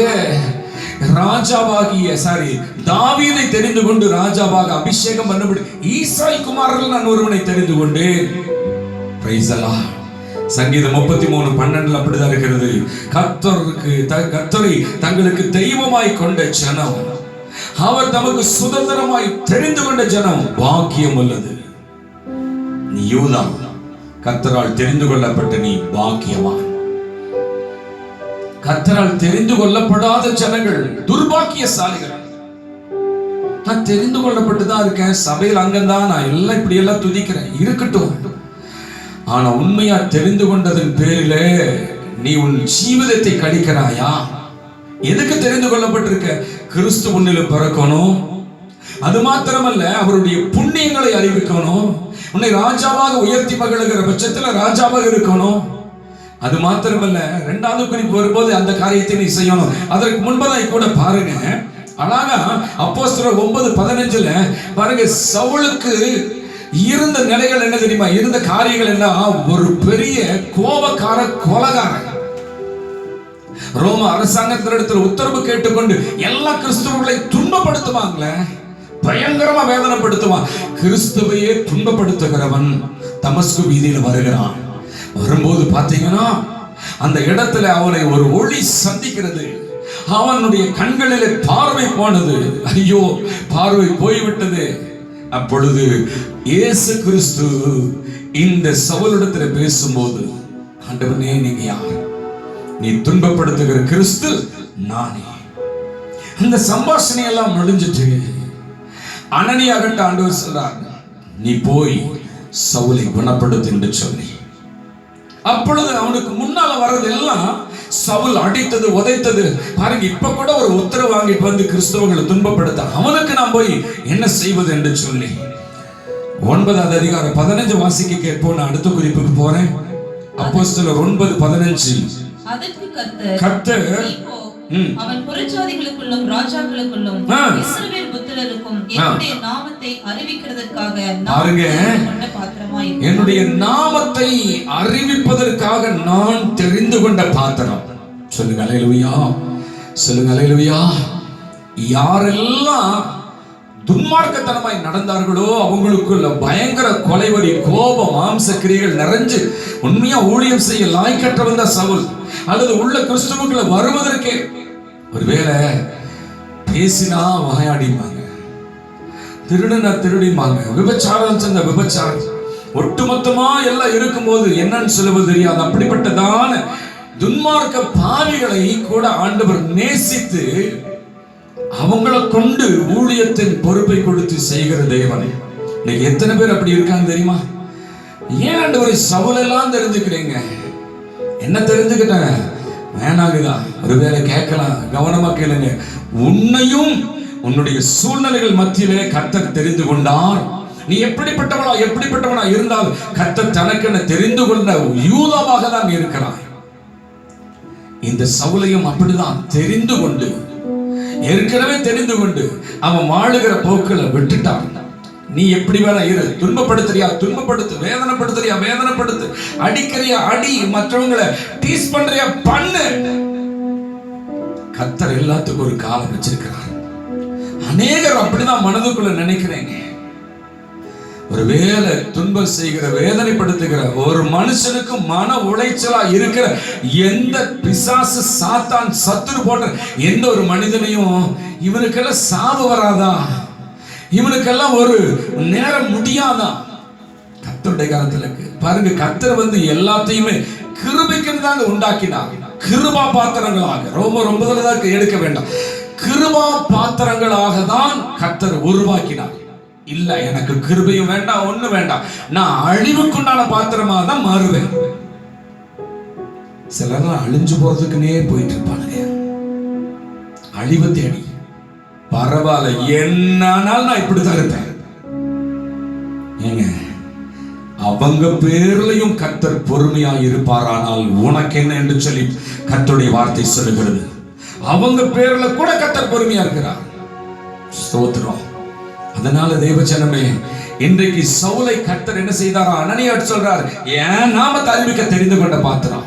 தாவீதை தெரிந்து கொண்டு ராஜாவாக அபிஷேகம் பண்ணப்பட்டு ஈசாய் குமாரர்கள் நான் ஒருவனை தெரிந்து கொண்டேன். Price the Lord. சங்கீதம் 33:12 அப்படிதான் இருக்கிறது. கர்த்தரை தங்களுக்கு தெய்வமாய் கொண்ட ஜனம், அவர் தமக்கு சுதந்திரமாய் தெரிந்து கொண்ட ஜனம் பாக்கியம் உள்ளது. நீ யூதா, கர்த்தரால் தெரிந்து கொள்ளப்பட்ட நீ பாக்கியவான். கர்த்தரால் தெரிந்து கொள்ளப்படாத ஜனங்கள் துர்பாக்கியசாலிகள். நான் தெரிந்து கொள்ளப்பட்டுதான் இருக்கேன், சபையில் அங்கதான் நான் எல்லாம் இப்படி எல்லாம் துதிக்கிறேன், இருக்கட்டும். ஆனா உண்மையா தெரிந்து கொண்டதன் பேரிலே நீ உன் ஜீவிதத்தை கழிக்கிறாயா? எதுக்கு தெரிந்து கொள்ளப்பட்டிருக்க? கிறிஸ்து உன்னில் பிறக்கணும், அது மாத்திரமல்ல அவருடைய புண்ணியங்களை அறிவிக்கணும், உன்னை ராஜாவாக உயர்த்தி மகிழுகிற பட்சத்துல ராஜாவாக இருக்கணும். அது மாத்திரமல்ல, 2வது குறிப்பு வரும்போது அந்த காரியத்தை நீ செய்யணும். அதற்கு முன்பதான் கூட பாருங்க, அழகா அப்போஸ்தலர் 9:15 பாருங்க, சவுலுக்கு இருந்த நிலைகள் என்ன தெரியுமா? இருந்த காரியங்கள் எல்லாம் ஒரு பெரிய கோபக்கார கொலைகாரன். ரோம அரசாங்கத்தினிடத்தில் உத்தரவு கேட்டுக்கொண்டு எல்லா கிறிஸ்தவர்களை துன்பப்படுத்துவாங்களே, பயங்கரமா வேதனைப்படுத்துவான். கிறிஸ்துவையே துன்பப்படுத்துகிறவன் தமஸ்கு வீதியில் வருகிறான். வரும்போது பாத்தீங்கன்னா அந்த இடத்துல அவனை ஒரு ஒளி சந்திக்கிறது. அவனுடைய கண்களிலே பார்வை போனது. ஐயோ, பார்வை போய்விட்டது. அப்பொழுது இயேசு கிறிஸ்து இந்த சவுலிடத்துல பேசும்போது, ஆண்டவனே நீங்க யார்? நீ துன்பப்படுத்துகிற கிறிஸ்து நானே. இந்த சம்பாஷணை எல்லாம் முடிஞ்சிட்டு அனனியாகிட்ட ஆண்டவர் சொல்றார், நீ போய் சவுலை குணப்படுத்து என்று சொல்லி. அப்பொழுது அவனுக்கு முன்னால வர்றதெல்லாம் சவுல் அடித்தது, உதைத்தது. பாருங்க, இப்ப கூட ஒரு உத்தரவு வாங்கிட்டு வந்து கிறிஸ்தவர்களை துன்பப்படுத்த அவனுக்கு நான் போய் என்ன செய்வது என்று சொல்லி 9வது அதிகாரம் 15 வாசிக்க கேட்போம். நான் அடுத்த குறிப்புக்கு போறேன். அப்போஸ்தலர் 9:15. அதற்கு கர்த்தர், அவன் புறஜாதிகளுக்குள்ளும் ராஜாக்களுக்குள்ளும் இஸ்ரவேல் புத்திரருக்கும் என்னுடைய நாமத்தை அறிவிக்கிறதற்காக என்னுடைய நாமத்தை அறிவிப்பதற்காக நான் தெரிந்து கொண்ட பாத்திரம். சொல்லுங்க அல்லேலூயா, சொல்லுங்க அல்லேலூயா. யாரெல்லாம் துன்மார்க்கத்தனமாய் நடந்தார்களோ அவங்களுக்குள்ள பயங்கர கொலைவரி, கோபம், மாம்ச கிரியைகள் நிறைஞ்சு உண்மையா ஊழியம் செய்ய லாய்க்கற்றவன் தான் சவுல். அல்லது உள்ள கிறிஸ்துவுக்குள்ள வருவதற்கே ஒருவேளை பேசினா வாயாடிப்பாங்க, திருடுனா திருடிப்பாங்க, விபச்சாரம் செஞ்ச விபச்சாரம், ஒட்டுமொத்தமா எல்லாம் இருக்கும்போது என்னன்னு சொல்லுவது தெரியாது. அப்படிப்பட்டதான துன்மார்க்க பாவிகளை கூட ஆண்டவர் நேசித்து அவங்களை கொண்டு ஊழியத்தின் பொறுப்பை கொடுத்து செய்கிற தேவனை. இன்னைக்கு எத்தனை பேர் அப்படி இருக்காங்க தெரியுமா? ஏன் ஆண்டவரை சவுலெல்லாம் தெரிஞ்சுக்கிறீங்க? என்ன தெரிஞ்சுக்கிட்டேன் வேணாகுதா? ஒருவேளை கேட்கலாம், கவனமா கேளுங்க. உன்னையும் உன்னுடைய சூழ்நிலைகள் மத்தியிலே கர்த்தர் தெரிந்து கொண்டார். நீ எப்படிப்பட்டவனா இருந்தால் கர்த்தர் தனக்கென தெரிந்து கொண்ட யூதாவாக தான் இருக்கிறாய். இந்த சவுலையும் அப்படிதான் தெரிந்து கொண்டு, ஏற்கனவே தெரிந்து கொண்டு அவன் வாழுகிற போக்களை விட்டுட்டான். நீ எப்படி வேணா இரு, துன்பப்படுத்துறியா துன்பப்படுத்து, வேதனைப்படுத்துறியா வேதனைப்படுத்து, அடிக்கிறியா அடி, மற்றவங்களை டீஸ் பண்றியா பண்ணு. கர்த்தர் எல்லாத்துக்கும் ஒரு காலம் வச்சிருக்கிறார். அநேகர் அப்படிதான் மனதுக்குள்ள நினைக்கிறேங்க. ஒருவேளை துன்பம் செய்கிற, வேதனைப்படுத்துகிற ஒரு மனுஷனுக்கு மன உளைச்சலா இருக்கிற எந்த பிசாசு, சாத்தான், சத்துரு போன்ற எந்த ஒரு மனிதனையும் இவனுக்கெல்லாம் சாவு வராதா? இவனுக்கெல்லாம் ஒரு நேரம் முடியாதா? கர்த்தருடைய காலத்துல பாருங்க, கர்த்தர் எல்லாத்தையுமே கிருபைக்கு தான் உண்டாக்கினார். கிருபா பாத்திரங்களாக, ரொம்ப எடுக்க வேண்டாம், கிருபா பாத்திரங்களாக தான் கர்த்தர் உருவாக்கினார். இல்ல எனக்கு கிருபையும் வேண்டாம், ஒண்ணு வேண்டாம், நான் அழிவுக்குண்டான பாத்திரமா தான் மாறுவேன். சிலர் அழிஞ்சு போறதுக்குன்னே போயிட்டு இருப்பானுங்க, அழிவை தேடி. பரவாயில்ல, என்னாலும் நான் இப்படித்தான் இருப்பேன். ஏங்க, அவங்க பேர்லயும் கர்த்தர் பொறுமையா இருப்பாரானால் உனக்கு என்ன என்று சொல்லி கர்த்தருடைய வார்த்தை சொல்லுகிறது. அவங்க பேர்ல கூட கர்த்தர் பொறுமையா இருக்கிறார். ஸ்தோத்திரம். அதனால தேவஜனமே, இன்றைக்கு சவுலை கர்த்தர் என்ன செய்தாரா? அனனியாட் சொல்றார், ஏன் நாமத்தை அறிவிக்க தெரிந்து கொண்ட பாத்திரம்.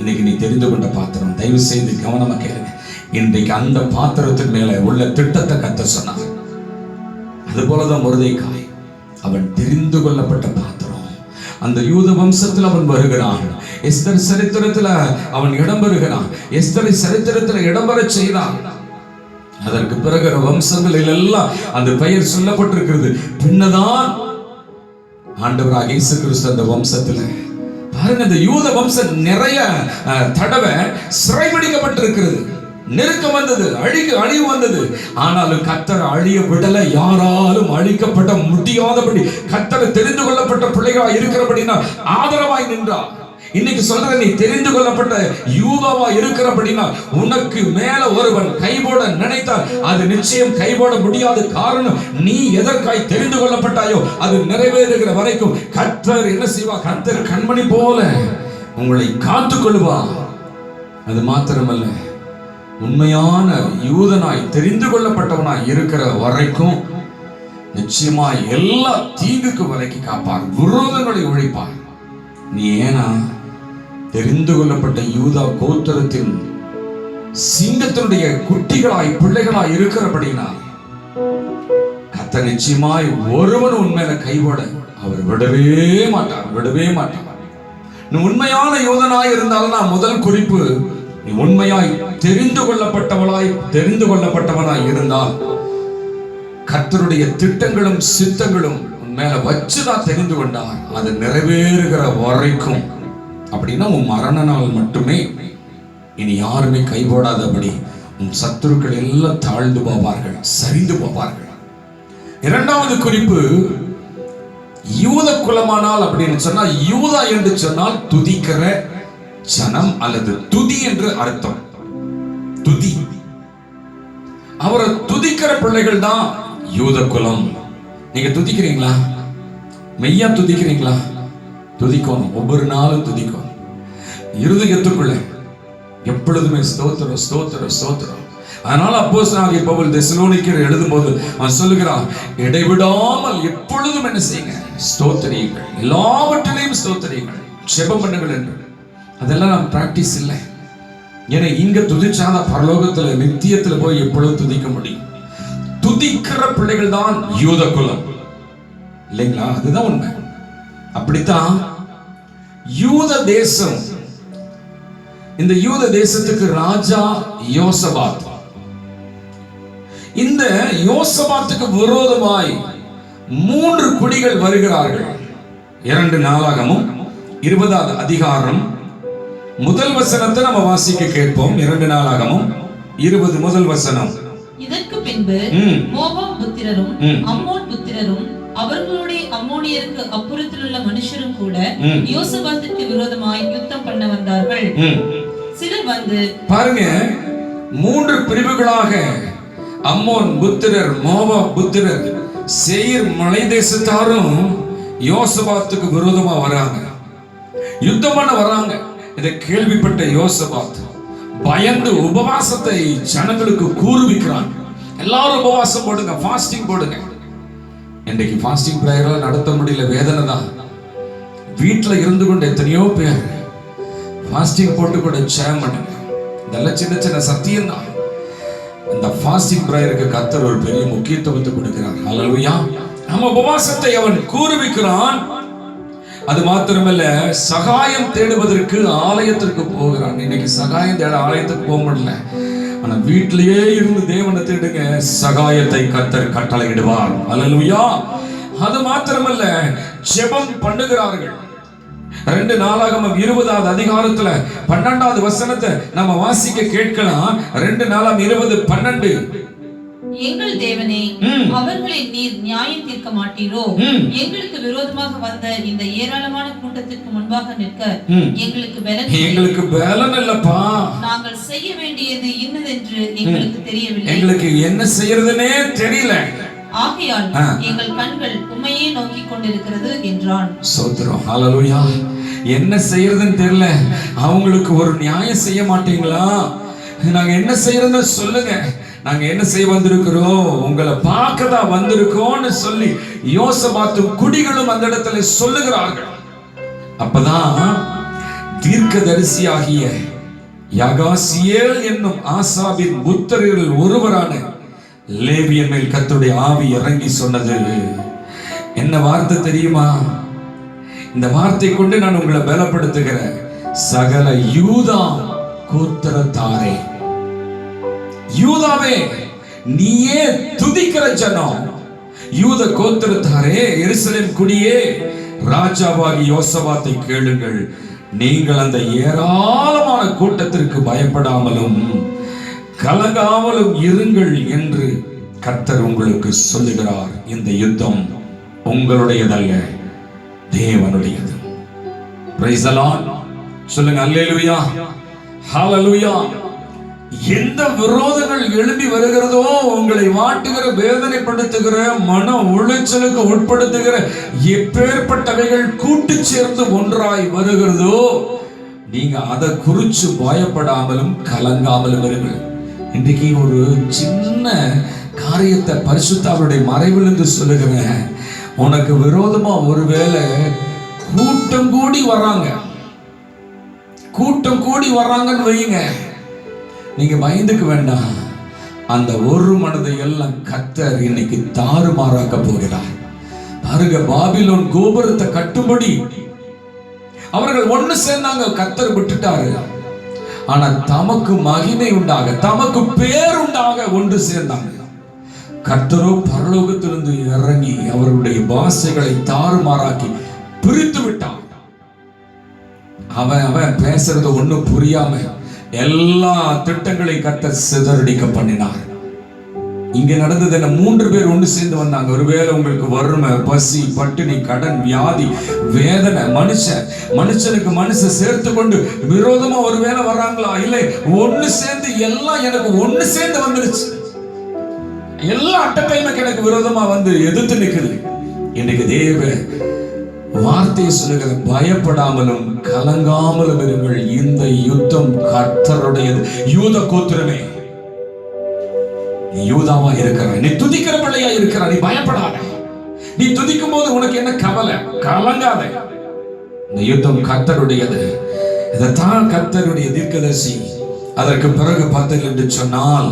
இன்னைக்கு நீ தெரிந்து கொண்ட பாத்திரம். தயவு செய்து கவனமா கேளுங்க. இன்றைக்கு அந்த பாத்திரத்தின் மேல உள்ள திட்டத்தை கர்த்தர் சொன்னார். அது போலதான் மொர்தெகாய், அவன் தெரிந்து கொள்ளப்பட்ட பாத்திரம். அந்த யூத வம்சத்தில் அவன் வருகிறான். எஸ்தர் சரித்திரத்துல அவன் இடம்பெறுகிறான். எஸ்தரை சரித்திரத்துல இடம்பெற செய்தான். அதற்கு பிறகு வம்சங்களில் எல்லாம் அந்த பெயர் சொல்லப்பட்டிருக்கிறது. பின்னதான் ஆண்டவராக இயேசு கிறிஸ்து அந்த வம்சத்துல பாருங்க, இந்த யூத வம்சம் நிறைய தடவை சிறைபிடிக்கப்பட்டிருக்கிறது. நெருக்கம் வந்தது, அழிவு வந்தது. ஆனாலும் கர்த்தர் அழிய விடல. யாராலும் அழிக்கப்பட முடியாதபடி கர்த்தர் தெரிந்து கொள்ளப்பட்ட பிள்ளைகளா இருக்கிறபடினா ஆதரவாய் நின்றார். இன்னைக்கு சொல்ற, நீ தெரிந்து கொள்ளப்பட்ட யூதாவா இருக்கிறபடினா உனக்கு மேல ஒருவன் கைபோட நினைத்தால் அது நிச்சயம் கைபோட முடியாது. காரணம், நீ எதற்காய் தெரிந்து கொள்ளப்பட்டாயோ அது நிறைவேறுகிற வரைக்கும் கர்த்தர் என்ன செய்வா? கர்த்தர் கண்மணி போல உங்களை காத்துக் கொள்வா. அது மாத்திரமல்ல, உண்மையான யூதனாய் தெரிந்து கொள்ளப்பட்டவனாய் இருக்கிற வரைக்கும் நிச்சயமாய் எல்லா தீங்குக்கு வரைக்கும் காப்பார், விரோதங்களை ஒழிப்பார். நீ ஏனா தெரிந்து கொள்ளப்பட்ட யூதா கோத்திரத்தின் சிங்கத்தினுடைய குட்டிகளாய் பிள்ளைகளாய் இருக்கிறபடினா கர்த்தர் நிச்சயமாய் ஒருவன் உண்மையில கைவிட அவர் விடவே மாட்டார். நீ உண்மையான யூதனாய் இருந்தாலும் நான் முதல் குறிப்பு, நீ உண்மையாய் தெரிந்து கொள்ளப்பட்டவனாய் இருந்தால் கர்த்தருடைய திட்டங்களும் சித்தங்களும் மேல வச்சுதான் தெரிந்து கொண்டார். அது நிறைவேறுகிற வரைக்கும். அப்படின்னா உன் மரண நாள் மட்டுமே இனி யாருமே கைபோடாதபடி உன் சத்துருக்கள் எல்லாம் தாழ்ந்து போவார்கள், சரிந்து போவார்கள். இரண்டாவது குறிப்பு, யூத குலமானால் அப்படின்னு சொன்னா, யூதா என்று சொன்னால் துதிக்கிற ஜனம் அல்லது துதி என்று அர்த்தம். துதி, அவரை துதிக்கிற பிள்ளைகள் தான் யூத குலம். நீங்க துதிக்கிறீங்களா? மெய்யா துதிக்கிறீங்களா? துதிக்கணும், ஒவ்வொரு நாளும் துதிக்கணும். இருதயத்துக்குள்ள எப்பொழுதுமே ஸ்தோத்திரம் ஸ்தோத்திரம் ஸ்தோத்திரம். அதனால அப்போஸ்தலனாகிய பவுல் தெசலோனிக்கர் எழுதும்போது அவன் சொல்லுகிறான், இடைவிடாமல் எப்பொழுதும் என்ன செய்யுங்க? ஸ்தோத்திரியுங்கள், எல்லாவற்றிலையும் ஸ்தோத்திரியுங்கள், ஜெபம் பண்ணுங்கள் என்று. அதெல்லாம் நம்ம பிராக்டிஸ் இல்லை. ஏன்னா இங்க துதிச்சாத பரலோகத்துல நித்தியத்துல போய் எப்பொழுது துதிக்க முடியும்? துதிக்கிற பிள்ளைகள் தான் யூத குலம், இல்லைங்களா? அதுதான் உண்மை. அப்படித்தான் யூத தேசம், இந்த யூத தேசத்துக்கு ராஜா யோசபாத். இந்த யோசபாத்துக்கு விரோதமாய் 3 குடிகள் வருகிறார்கள். 2 நாளாகமும் 20வது அதிகாரம் முதல் வசனத்தை நம்ம வாசிக்க கேட்போம். 2 நாளாகமும் 20 முதல் வசனம். இதற்கு பின்பு மோவாப் புத்திரரும் அம்மோன் புத்திரரும் அவர்களுடைய அம்மோனியருக்கு அப்புறத்தில் உள்ள மனுஷரும் கூட யோசபாத்துக்கு விரோதமாய் யுத்தம் பண்ண வந்தார்கள். சிலர் வந்து பாருங்க, 3 பிரிவுகளாக அம்மோன் புத்திரர், மோவாப் புத்திரர், சேயீர் மலை தேசத்தாரும் யோசபாத்துக்கு விரோதமா வராங்க, யுத்தம் பண்ண வராங்க. இதை கேள்விப்பட்ட யோசபாத் பயந்து உபவாசத்தை ஜனங்களுக்கு கூறுவிக்கிறாங்க. எல்லாரும் உபவாசம் போடுங்க, ஃபாஸ்டிங் போடுங்க. இன்றைக்கு ஃபாஸ்டிங் பிரேயர் நடத்த முடியல, வேதனை தான். வீட்டில் இருந்து கொண்டு எத்தனையோ பேர் ஃபாஸ்டிங் போட்டு கூட ஜெபம் பண்ணுங்க. இதெல்லாம் சின்ன சின்ன சத்தியம் தான். இந்த ஃபாஸ்டிங் பிரேயருக்கு கர்த்தர் ஒரு பெரிய முக்கியத்துவத்தை கொடுக்கிறார். ஹல்லேலூயா. நம்ம உபவாசத்தை அவன் கூறுவிக்கிறான். அது மாத்திரமல்ல, சகாயம் தேடுவதற்கு ஆலயத்திற்கு போகிறான். இன்னைக்கு சகாயம் தேட ஆலயத்துக்கு போக முடியல. ஆனா வீட்டிலேயே இருந்து தேவனை தேடுங்க, சகாயத்தை கர்த்தர் கட்டளையிடுவார். ஹல்லேலூயா. அது மாத்திரமல்ல, ஜெபம் பண்ணுகிறார்கள். 2 நாளாகமம் 20வது அதிகாரத்துல 12வது வசனத்தை நம்ம வாசிக்க கேட்கலாம். 2 நாளாகமம் 20:12. எங்கள் தேவனே, அவர்களை நீர் நியாயம் தீர்க்க மாட்டீரோ? எங்களுக்கு விரோதமாக வந்த இந்த ஏராளமான கூட்டத்திற்கு முன்பாக நிற்க எங்களுக்கு பலன் இல்லப்பா. நாங்கள் செய்ய வேண்டியது இன்னதென்று எங்களுக்கு தெரியவில்லை. எங்களுக்கு என்ன செய்யறதுனே தெரியல. ஆகையால் எங்கள் கண்கள் உம்மையே நோக்கி கொண்டிருக்கிறது என்றான். ஸ்தோத்திரம். ஹல்லேலூயா. என்ன செய்யறதுன்னு தெரியல. அவங்களுக்கு ஒரு நியாயம் செய்ய மாட்டீங்களா? நாங்க என்ன செய்யறதுன்னு சொல்லுங்க. நாங்க என்ன செய்ய வந்திருக்கிறோம்? உங்களை பார்க்க தான் வந்திருக்கோம்னு சொல்லி யோசபாத்தும் குடிகளும் அந்த இடத்துல சொல்லுகிறார்கள். அப்பதான் தீர்க்கதரிசியாகிய யாகாசியேல் என்னும் ஆசாபின் புத்திரரில் ஒருவரான லேவியன் மேல் கர்த்தருடைய ஆவி இறங்கி சொன்னது என்ன வார்த்தை தெரியுமா? இந்த வார்த்தை கொண்டு நான் உங்களை பலப்படுத்துகிறேன். சகல யூதா கோத்திரத்தாரே, யூதாவே நீயே துதிக்கிற ஜனம், யூத கோத்திரத்தாரே, எருசலேம் குடியே, ராஜாவாகி யோசபாத்தை கேளுங்கள். நீங்கள் அந்த ஏராளமான கூட்டத்திற்கு பயப்படாமலும் கலங்காமலும் இருங்கள் என்று கர்த்தர் உங்களுக்கு சொல்லுகிறார். இந்த யுத்தம் உங்களுடையதல்ல, தேவனுடையது. Price the Lord. சொல்லுங்க அல்லேலூயா, ஹalleluya. எந்த விரோதங்கள் எழும்பி வருகிறதோ, உங்களை வாட்டுகிற, வேதனைப்படுத்துகிற, மன உளைச்சலுக்கு உட்படுத்துகிற எப்பேற்பட்டவைகள் கூட்டு சேர்ந்து ஒன்றாய் வருகிறதோ, நீங்க அதை குறிச்சு பயப்படாமலும் கலங்காமலும் இருங்கள். இன்றைக்கு ஒரு சின்ன காரியத்தை பரிசுத்தாவினுடைய மறைவிலிருந்து சொல்லுகிறேன். உனக்கு விரோதமா ஒருவேளை கூட்டம் கூடி வர்றாங்க, கூட்டம் கூடி வர்றாங்கன்னு வையுங்க, நீங்க பயந்துக்க வேண்டாம். அந்த ஒரு மனதை எல்லாம் கர்த்தர் இன்னைக்கு தாறுமாறாக்க போகிறார். பாருங்க, பாபிலோன் கோபுரத்தை கட்டும்படி அவர்கள் ஒண்ணு சேர்ந்தாங்க, கர்த்தர் விட்டுட்டாரு. ஆனா தமக்கு மகிமை உண்டாக, தமக்கு பேர் உண்டாக ஒன்று சேர்ந்தாங்க. கர்த்தரோ பரலோகத்திலிருந்து இறங்கி அவருடைய பாஷைகளை தாறுமாறாக்கி பிரித்து விட்டான். அவன் பேசுறது ஒண்ணும் புரியாம எல்லா திட்டங்களையும் கர்த்தர் சிதறடிக்க பண்ணினார். இங்க நடந்தது என்ன? 3 பேர் ஒன்று சேர்ந்து வந்தாங்க. ஒருவேளை உங்களுக்கு வறுமை, பசி, பட்டினி, கடன், வியாதி, வேதனை, மனுஷனுக்கு மனுஷன் சேர்த்து கொண்டு விரோதமா ஒருவேளை வர்றாங்களா? இல்லை, ஒண்ணு சேர்ந்து எல்லாம் எனக்கு ஒண்ணு சேர்ந்து வந்துருச்சு. எல்லா அட்டப்பையுமே எனக்கு விரோதமா வந்து எதிர்த்து நிக்குது. இன்னைக்கு தேவ வார்த்தையை சொல்லுகிற, பயப்படாமலும் கலங்காமலும் இருங்கள், இந்த யுத்தம் கர்த்தருடையது. யூத கோத்திரமே, நீ யூதாவா இருக்கிற, நீ துதிக்கிற பிள்ளையா இருக்கிற, நீ பயப்படாத. நீ துதிக்கும் போது உனக்கு என்ன கவலை? கலங்காத. இந்த யுத்தம் கர்த்தருடையது. இதைத்தான் கர்த்தருடைய தீர்க்கதரிசி அதற்கு பிறகு பார்த்தீர்கள் என்று சொன்னால்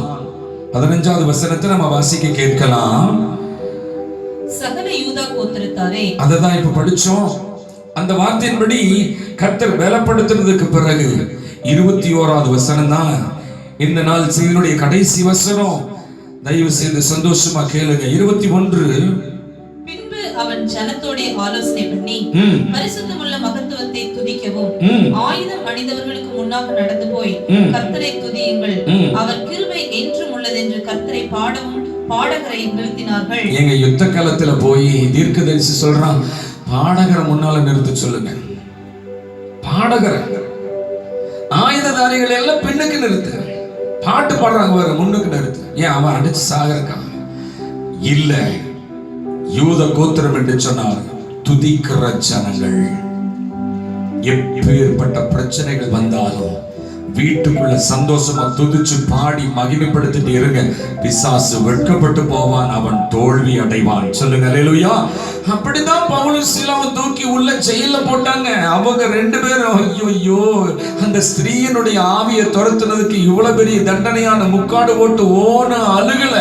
15வது வசனத்தை நம்ம வாசிக்க கேட்கலாம். சகல யூதா கோத்திரத்தாரே, அததான் இப்ப படிச்சோம். அந்த வார்த்தையின்படி கர்த்தர் பலப்படுத்துறதுக்கு பிறகு 21வது வசனம் தான் இந்த நாள் செய்தியுடைய கடைசி வசனம். தயவு செய்து சந்தோஷமா கேளுங்க. 21. பின்பு அவன் ஜனத்தோட ஆலோசனை பண்ணி பரிசுத்தமுள்ள மகத்துவத்தை துதிக்கவும் ஆயுதம் அணிந்தவர்களுக்கு முன்னாக நடந்து போய் கர்த்தரை துதியுங்கள், அவர் கிருபை என்றும் உள்ளதென்று கர்த்தரை பாடவும் பாடகரை நிறுத்தினார்கள். எங்க யுத்த காலத்துல போய் தீர்க்கதரிசி சொல்றான், பாடகரை முன்னால நிறுத்த சொல்லுங்க. பாடகரை, ஆயுததாரிகள் எல்லாம் பின்னுக்கு நிறுத்து. பாட்டு பாடுறாங்க வேற, முன்னுக்கு நிறுத்து. ஏன்? அவன் அடிச்சு சாகறக்கான் இல்ல. யூத கோத்திரம் என்று சொன்னார் துதிக்கிற ஜனங்கள். எப்பேற்பட்ட பிரச்சனைகள் வந்தாலும் வீட்டுக்குள்ள சந்தோஷமா துதிச்சு பாடி மகிமைப்படுத்திட்டு இருங்க. பிசாசு வெட்கப்பட்டு போவான், அவன் தோல்வி அடைவான். சொல்லுங்க அல்லேலூயா. அப்படிதான் பவுலும் சீலாவும் தூக்கி உள்ள ஜெயில போட்டாங்க. அவங்க 2 பேரும் ஐயோ அந்த ஸ்திரீயினுடைய ஆவியை துரத்துனதுக்கு இவ்வளவு பெரிய தண்டனையான முக்காடு போட்டு ஓன அழுகல.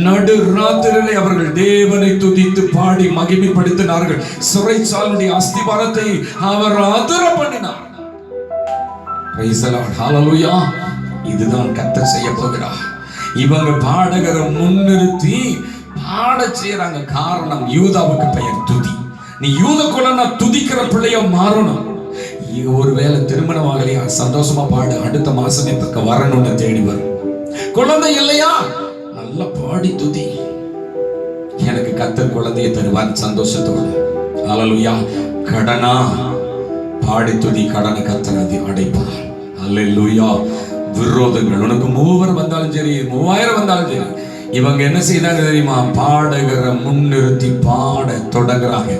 நடு ராத்திரிலே அவர்கள் தேவனை துதித்து பாடி மகிமைப்படுத்தினார்கள். சிறைச்சாலையுடைய அஸ்திபாரத்தை அவர் அதிர பண்ணினார். Praise the Lord. Hallelujah. இதுதான் கர்த்தர் செய்ய போகிறார். இவங்க பாடகரை முன்னிறுத்தி பாட செய்யறாங்க. காரணம், யூதாவுக்கு பெயர் துதி. நீ யூத குலனா துதிக்கிற பிள்ளைய மாறணும். ஒருவேளை திருமணம் ஆகலையா, சந்தோஷமா பாடு. அடுத்த மாசமே பக்க வரணும்னு தேடி வரும். குழந்தை இல்லையா, நல்லா பாடி துதி. எனக்கு கர்த்தர் குழந்தையை தருவார் சந்தோஷத்தோடு. ஹல்லேலூயா. கடனா பாடி துதி, கடனை கர்த்தர் அடைப்பார். அல்லேலூயா. விரோதங்கள் உனக்கு 3 வந்தாலும் சரி, 3000 வந்தாலும் சரி, இவங்க என்ன செய்தாங்க தெரியுமா? பாடகரை முன்னிறுத்தி பாட தொடங்குறாங்க.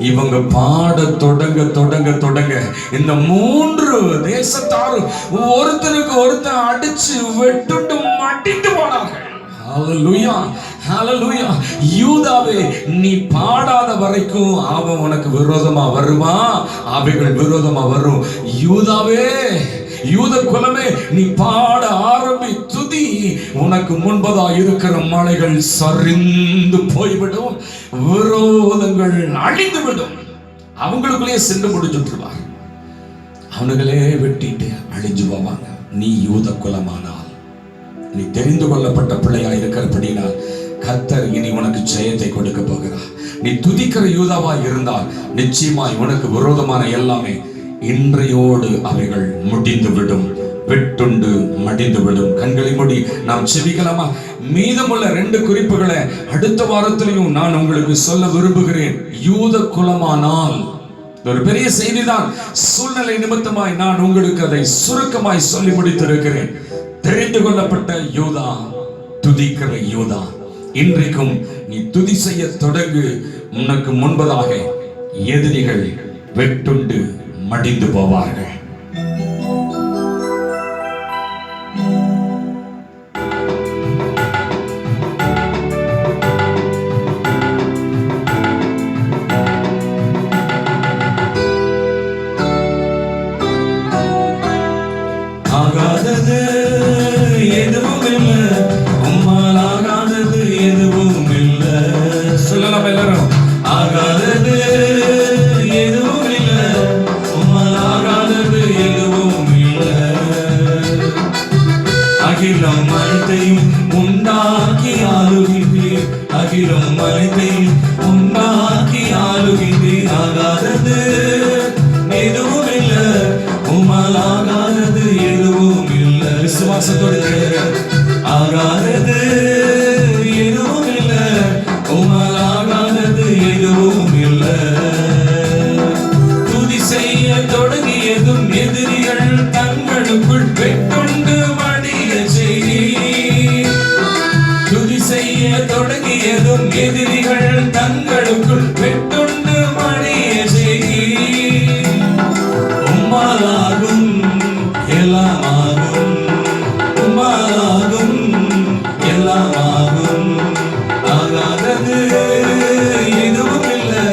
இவங்க பாட தொடங்க இந்த 3 தேசத்தாரும் ஒருத்தருக்கு ஒருத்தர் அடிச்சு வெட்டுண்டு மட்டிட்டு போனார்கள். ஹல்லேலூயா, ஹல்லேலூயா. யூதாவே, நீ பாடாத வரைக்கும் அவன் உனக்கு விரோதமா வருவான், அவைகள் விரோதமா வரும். யூதாவே, யூத குலமே, நீ பாட ஆரம்பி, துதி. உனக்கு முன்பதா இருக்கிற மலைகள் சரிந்து போய்விடும், விரோதங்கள் அழிந்து விடும். அவங்களுக்குள்ளே சென்று முடிச்சுட்டுருவார். அவனுங்களே வெட்டிட்டு அழிஞ்சு போவாங்க. நீ யூத குலமானால், நீ தெரிந்து கொள்ளப்பட்ட பிள்ளையா இருக்கிறபடினால் கர்த்தர் இனி உனக்கு ஜெயத்தை கொடுக்க போகிறார். நீ துதிக்கிற யூதாவா இருந்தால் நிச்சயமாய் உனக்கு விரோதமான எல்லாமே இன்றையோடு அவைகள் முடிந்துவிடும், வெட்டுண்டு மடிந்துவிடும். கண்களை மூடி நாம் செபிக்கலாமா? மீதமுள்ள 2 குறிப்புகளை அடுத்த வாரத்திலையும் நான் உங்களுக்கு சொல்ல விரும்புகிறேன். யூத குலமானால் ஒரு பெரிய செய்திதான். சூழ்நிலை நிமித்தமாய் நான் உங்களுக்கு அதை சுருக்கமாய் சொல்லி முடித்திருக்கிறேன். தெரிந்து கொள்ளப்பட்ட யூதா, துதிக்கிற யூதா. இன்றைக்கும் நீ துதி செய்ய தொடங்கு. உனக்கு முன்பதாக எதிரிகள் வெட்டுண்டு மடிந்து போவார்கள். ஆகாதது எதுவும் இல்லை, உம்மால் ஆகாதது எதுவும் இல்லை. சொல்லலாம் எல்லாரும். ஆகாதது எதுவும் இல்லை, உம்மால் ஆகாதது எதுவும் இல்லை. அகிலம் அனைத்தையும் உண்டாக்கி ஆளுகின்றீர், அகிலம் அனைத்தையும் உண்டாக்கி ஆளுகின்றீர். ஆகாதது எதுவும் இல்லை, உம்மால் ஆகாதது எதுவும் இல்லை. விசுவாசத்தோடு ஆகாதது எதுவும் இல்லை, உம்மால் ஆகாதது எதுவும் இல்லை. துதி செய்ய தொடங்கியதும் எதிரிகள் தங்களுக்குள் வெட்டுண்டு மடிய செய்தி. துதி செய்ய தொடங்கியதும் எதிரிகள் தங்களுக்குள் வெட்டுண்டு மடிய செய்தி. உம்மாலாகும் எல்லாமாகும், உம்மாலாகும் எல்லாமாகும். ஆகாதது எதுவும் இல்லை,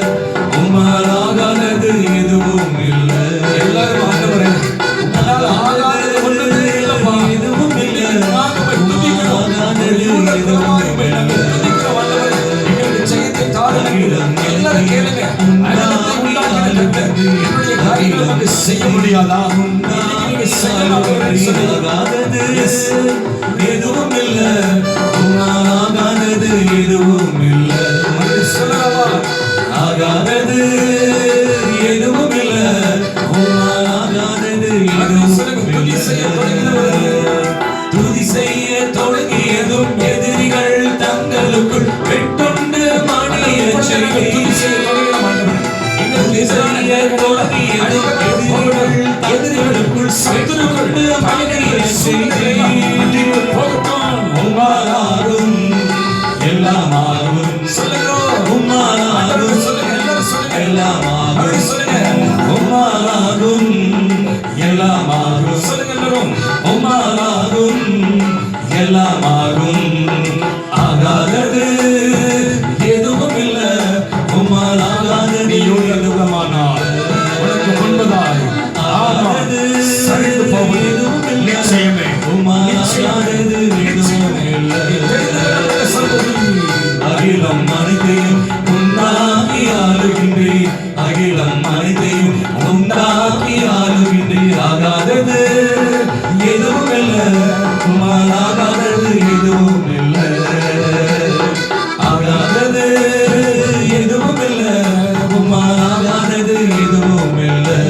உம்மால் ஆகாதது எதுவும் இல்லை. எல்லாரும் ஆண்டவரே, உம்மால் ஆகாதது ஒன்றுமே இல்லைப்பா, எதுவும் இல்லை. ஆகாதது எதுவும் இல்லை. எங்களுக்கு ஜெயத்தை தாருங்கள். எல்லாரும் கேளுங்க. என்னுடைய காரியங்களை நமக்கு செய்ய முடியாதா? நீங்க செய்யலாம். எதுவும் இல்லை, உம்மால் ஆகாதது எதுவும் இல்லை. சொல்லவா? ஆகாதது எதுவும் இல்லை, உம்மால் ஆகாதது எதுவும் இல்லை. துதி செய்ய தொடங்கியதும் எதிரிகள் தங்களுக்குள் வெட்டுண்டு மடிய செய்தி. எதிரிகளுக்குள் சத்துருக்குள் மடிய செய்தி. உம்மாலாகும் எல்லாமாகும். சொல்லுங்க. உம்மாலாகும் எல்லாமாகும். உம்மாலாகும் எல்லாமாகும். சொல்லுங்க எல்லாரும். உம்மாலாகும் எல்லாமாகும். ஆகாதது எதுவும் இல்லை, உம்மால் ஆகாதது எதுவுமானால் உனக்கு முன்பதாய் ஆகாது சரிந்து போவது நிச்சயமே. உம்மால் ஆகாதது எதுவும் இல்லை. அகிலம் அனைத்தையும் உண்டாக்கி ஆளுகின்றீர், அகிலம் அனைத்தையும் உண்டாக்கி ஆளுகின்றீர். ஆகாதது எதுவும் இல்லை, உம்மால் ஆகாதது எதுவும் இல்லை. ஆகாதது எதுவும் இல்லை, உம்மால் ஆகாதது எதுவும் இல்லை.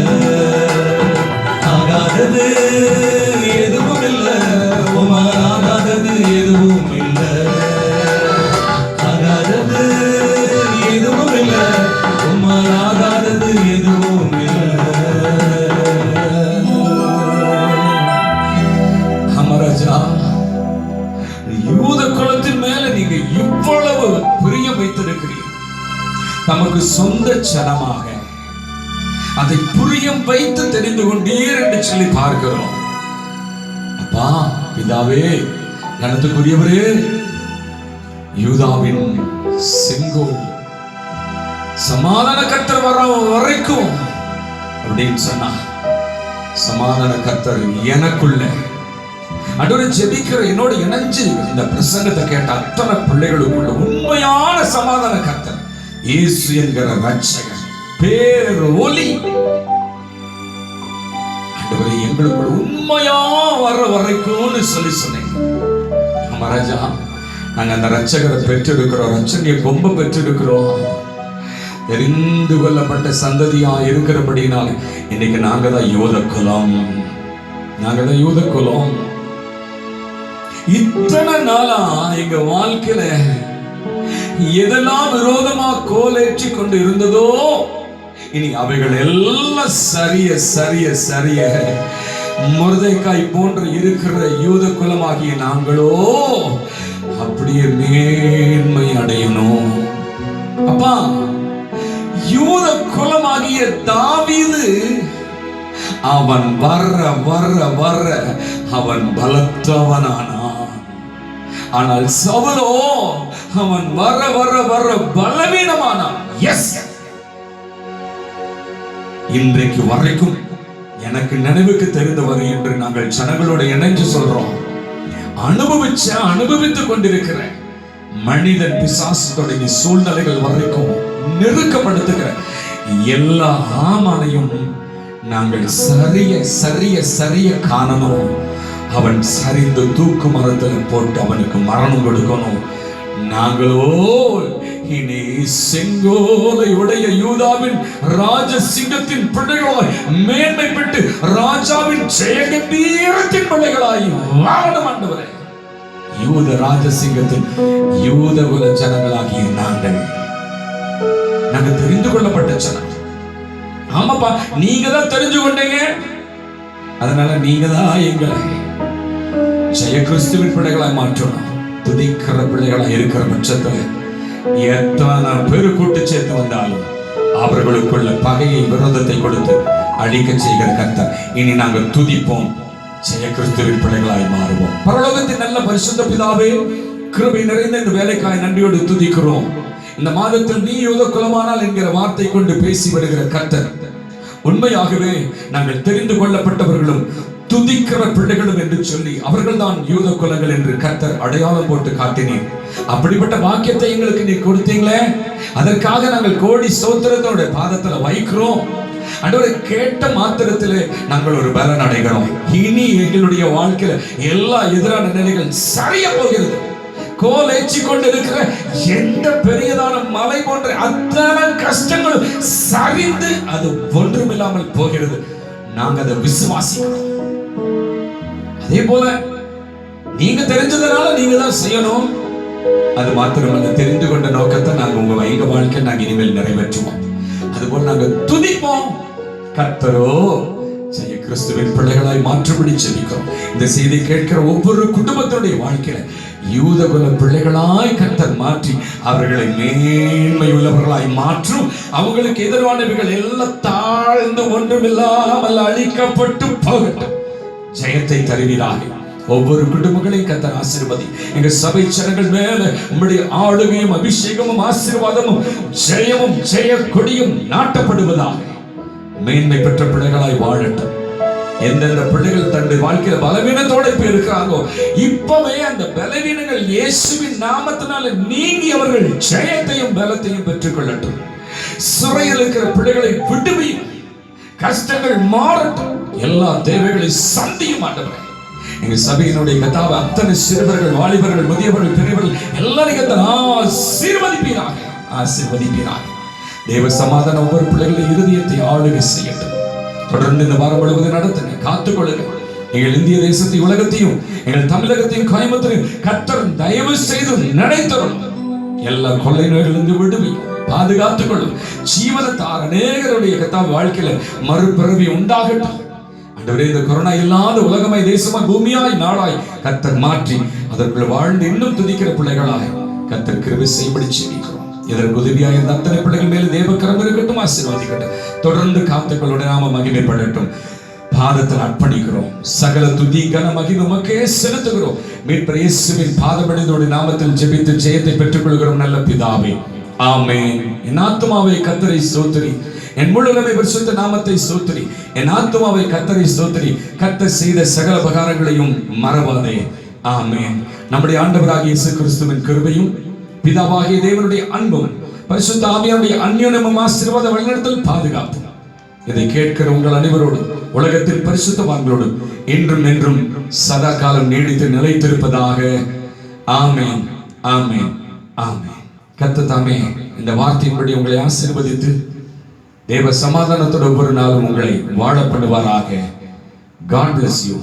ஆகாதது எதுவும் இல்லை, உம்மால் ஆகாதது எதுவும் இல்லை. ஆகாதது எதுவும் இல்லை, உம்மால் ஆகாதது எதுவும் இல்லை. அமரஜா, யூத குலத்தின் மேல நீங்க இவ்வளவு பிரியம் வைத்திருக்கிறீர்கள். நமக்கு சொந்த ஜனமாக அதை புரியம் வைத்து தெரிந்து கொண்டீர் என்று சொல்லி பார்க்கிறோம். அப்பா பிதாவே, கனத்துக்குரியவரே, யூதாவின் செங்கோல் சமாதான கர்த்தர் வர வரைக்கும் அப்படின்னு சொன்னா, சமாதான கர்த்தர் எனக்குள்ள அன்றோடு ஜெபிக்கிற என்னோடு இணைஞ்சு இந்த பிரசங்கத்தை கேட்ட அத்தனை பிள்ளைகளுக்குள்ள உண்மையான சமாதான கர்த்தர் இயேசு என்கிற ரட்சகர் பேர் ஒலி ஆண்டவரே எங்களுக்குள் உண்மையா வர வரைக்கும்னு சொன்னேன். ஆமா ராஜா, நாங்க அந்த ரட்சகரை பெற்றிருக்கிறோம், ரட்சணிய கொம்ப பெற்றிருக்கிறோம். தெரிந்து கொள்ளப்பட்ட சந்ததியா இருக்கிறபடினால இன்னைக்கு நாங்க தான் யூத குலம். இத்தனை நாளா எங்க வாழ்க்கையில எதெல்லாம் விரோதமா கோலேற்றி கொண்டு இருந்ததோ இனி அவைகள் எல்லாம் சரிய மொர்தெக்காய் போன்று இருக்கிற யூத குலமாகிய நாங்களோ அப்படியே மேன்மை அடையணும். அப்பா, யூத குலமாகிய தாவீது அவன் வர அவன் பலத்தவனானான். ஆனால் சவுலோ அவன் வர பலவீனமானான். எஸ், இன்றைக்கு வரைக்கும் எனக்கு நினைவுக்கு தெரிந்தவர் என்று நாங்கள் ஜனங்களோட இணைஞ்சு சொல்றோம். அனுபவித்துக் கொண்டிருக்கிற மனிதன் பிசாசு தொடங்கி சூழ்நிலைகள் வரைக்கும் நெருக்கப்படுத்துகிற எல்லா ஆமானையும் நாங்கள் சரிய காணணும். அவன் சரிந்து தூக்கு மரத்தில் போட்டு அவனுக்கு மரணம் கொடுக்கணும். நாங்களோ இனி செங்கோலை உடைய யூதாவின் ராஜசிங்கத்தின் பிள்ளைகளாய் மேன்மை பெற்று ராஜாவின் ஜெயகம்பீரத்தின் பிள்ளைகளாய் வாழணும். ஆண்டவரே, யூத ராஜசிங்கத்தின் யூத குல ஜனங்களாகிய நாங்க தெரிந்து கொள்ளப்பட்ட ஜனம். ஆமாப்பா, நீங்க தான் தெரிஞ்சு கொண்டீங்க. அதனால நீங்க தான் எங்களை ஜெய கிறிஸ்துவின் பிள்ளைகளாய் மாற்றணும். துதிக்கிற பிள்ளைகளாய் இருக்கிற பட்சத்துல எத்தனை பேரு கூட்டு சேர்த்து வந்தாலும் அவர்களுக்குள்ள பகையை விரோதத்தை கொடுத்து அழிக்க செய்கிற கர்த்தர். இனி நாங்கள் துதிப்போம், ஜெய கிறிஸ்துவின் பிள்ளைகளாய் மாறுவோம். பரலோகத்தின் நல்ல பரிசுத்த பிதாவே, கிருபை நிறைந்த இந்த வேலைக்காய் நன்றியோடு துதிக்கிறோம். இந்த மாதத்தில் நீ யூத குலமானால் என்கிற வார்த்தை கொண்டு பேசி வருகிற கர்த்தர், உண்மையாகவே நாங்கள் தெரிந்து கொள்ளப்பட்டவர்களும் துதிக்கிற பிள்ளைகளும் என்று சொல்லி அவர்கள் தான் யூத குலங்கள் என்று கர்த்தர் அடையாளம் போட்டு காட்டினீர். அப்படிப்பட்ட வாக்கியத்தை எங்களுக்கு நீ கொடுத்தீங்களே, அதற்காக நாங்கள் கோடி ஸ்தோத்திரத்தோட பாதத்துல வைக்கிறோம். ஆண்டவரே, கேட்ட மாத்திரத்திலே நாங்கள் ஒரு பலன் அடைகிறோம். இனி எங்களுடைய வாழ்க்கையில எல்லா எதிரான நிலைகள் சரிய போகிறது. கோலேச்சி கொண்டு இருக்கிற எந்த பெரியதான மலை போன்ற அத்தனை கஷ்டங்களும் சரிந்து அது ஒன்றுமில்லாமல் போகிறது. நாங்க அதை விசுவாசிக்கிறோம். அதே போல நீங்க தெரிஞ்சதுனால நீங்க தான் செய்யணும். அது மாத்திரமல்ல, தெரிந்து கொண்ட நோக்கத்தை நாங்க எங்க வாழ்க்கை நாங்க இனிமேல் நிறைவேற்றுவோம். அதுபோல நாங்க துதிப்போம். கர்த்தரோ ஜெய கிறிஸ்துவின் பிள்ளைகளாய் மாற்றும்படி ஜெபிக்கிறோம். இந்த செய்தி கேட்கிற ஒவ்வொரு குடும்பத்தினுடைய வாழ்க்கையில யூதகுல பிள்ளைகளாய் கர்த்தர் மாற்றி அவர்களை மேன்மை உள்ளவர்களாய் மாற்றும். அவங்களுக்கு எதிரானவைகள் எல்லாம் தாழ்ந்து ஒன்றுமில்லாமல் அழிக்கப்பட்டு போகட்டும். ஜெயத்தை தருவீராக. ஒவ்வொரு குடும்பங்களையும் கர்த்தர் ஆசீர்வதி. எங்க சபை ஜனங்கள் மேல உம்முடைய ஆளுகையும் அபிஷேகமும் ஆசீர்வாதமும் ஜெயமும் ஜெய கொடியும் நாட்டப்படுவதாக. மேன்மை பெற்ற பிள்ளைகளாய் வாழட்டும். எந்தெந்த பிள்ளைகள் தன்னுடைய வாழ்க்கையில பலவீனத்தோட இப்ப இருக்கிறாங்களோ, இப்பவே அந்த பலவீனங்கள் இயேசுவின் நாமத்தினால நீங்கி அவர்கள் ஜெயத்தையும் பலத்தையும் பெற்றுக் கொள்ளட்டும். சிறையில் இருக்கிற பிள்ளைகளை விடுவியும். கஷ்டங்கள் மாறட்டும். எல்லா தேவைகளை சந்தியும். ஆண்டவரே, எங்க சபையினுடைய கதாவை அத்தனை சிறுவர்கள், வாலிபர்கள், முதியவர்கள், பெரியவர்கள் எல்லாரையும் ஆசீர்வதிப்பீராக. தேவ சமாதானம் ஒவ்வொரு பிள்ளைகளின் இருதயத்தை ஆளுகை செய்யட்டும். தொடர்ந்து இந்த வாரம் முழுவதும் நடத்துங்க, காத்துக்கொள்ளுங்க. எங்கள் இந்திய தேசத்தை, உலகத்தையும், எங்கள் தமிழகத்தையும், கோயம்புத்தூரையும் கர்த்தர் தயவு செய்து நடைத்தரும். எல்லா கொள்ளை நோய்களிலிருந்து விடுவி, பாதுகாத்துக் கொள்ளும். ஜீவனத்தார் அநேகருடைய கர்த்தாவே வாழ்க்கையில மறுபிறவி உண்டாகட்டும். ஆண்டவரே, இந்த கொரோனா இல்லாத உலகமாய், தேசமாய், பூமியாய், நாடாய் கர்த்தர் மாற்றி அதற்குள்ள வாழ்ந்து இன்னும் துதிக்கிற பிள்ளைகளாய் கர்த்தர் கிருபை செய்யும்படி ஜெபிக்கிறோம். இதற்கு உதவியாக இருந்த அத்தனை பிள்ளைகள் மேல் தேவக்கரம் இருக்கட்டும், ஆசீர்வதிக்கட்டும். தொடர்ந்து காத்துக்களுடைய நாம மகிமைப்படட்டும். பாதத்தில் அர்ப்பணிக்கிறோம். சகல துதி கன மகிமை உமக்கே செலுத்துகிறோம். மீட்பர் இயேசுவின் பாதபடியோடு நாமத்தில் ஜெபித்து ஜெயத்தை பெற்றுக் கொள்கிறோம் நல்ல பிதாவே, ஆமென். என் ஆத்துமாவை கர்த்தரை ஸ்தோத்திரி, என் முழுமை பரிசுத்த நாமத்தை ஸ்தோத்திரி. என் ஆத்துமாவை கர்த்தரை ஸ்தோத்திரி. கர்த்தர் செய்த சகல உபகாரங்களையும் மறவாதே. ஆமென். நம்முடைய ஆண்டவராகிய இயேசு கிறிஸ்துவின் கிருபையும், பிதாவாகிய தேவனுடைய அன்பும், பரிசுத்த ஆவியானுடைய அந்யோன்யமும், ஆசீர்வாத வழிநடத்தல், பாதுகாப்பு இதை கேட்கிற உங்கள் அனைவரோடும் உலகத்தில் பரிசுத்தவான்களோடும் என்றும் என்றும் சதா காலம் நீடித்து நிலைத்திருப்பதாக. ஆமென், ஆமென், ஆமென். கர்த்தர் தாமே இந்த வார்த்தையின்படி உங்களை ஆசீர்வதித்து தேவ சமாதானத்தோடு ஒவ்வொரு நாளும் உங்களை வாழ பண்ணுவாராக. God bless you.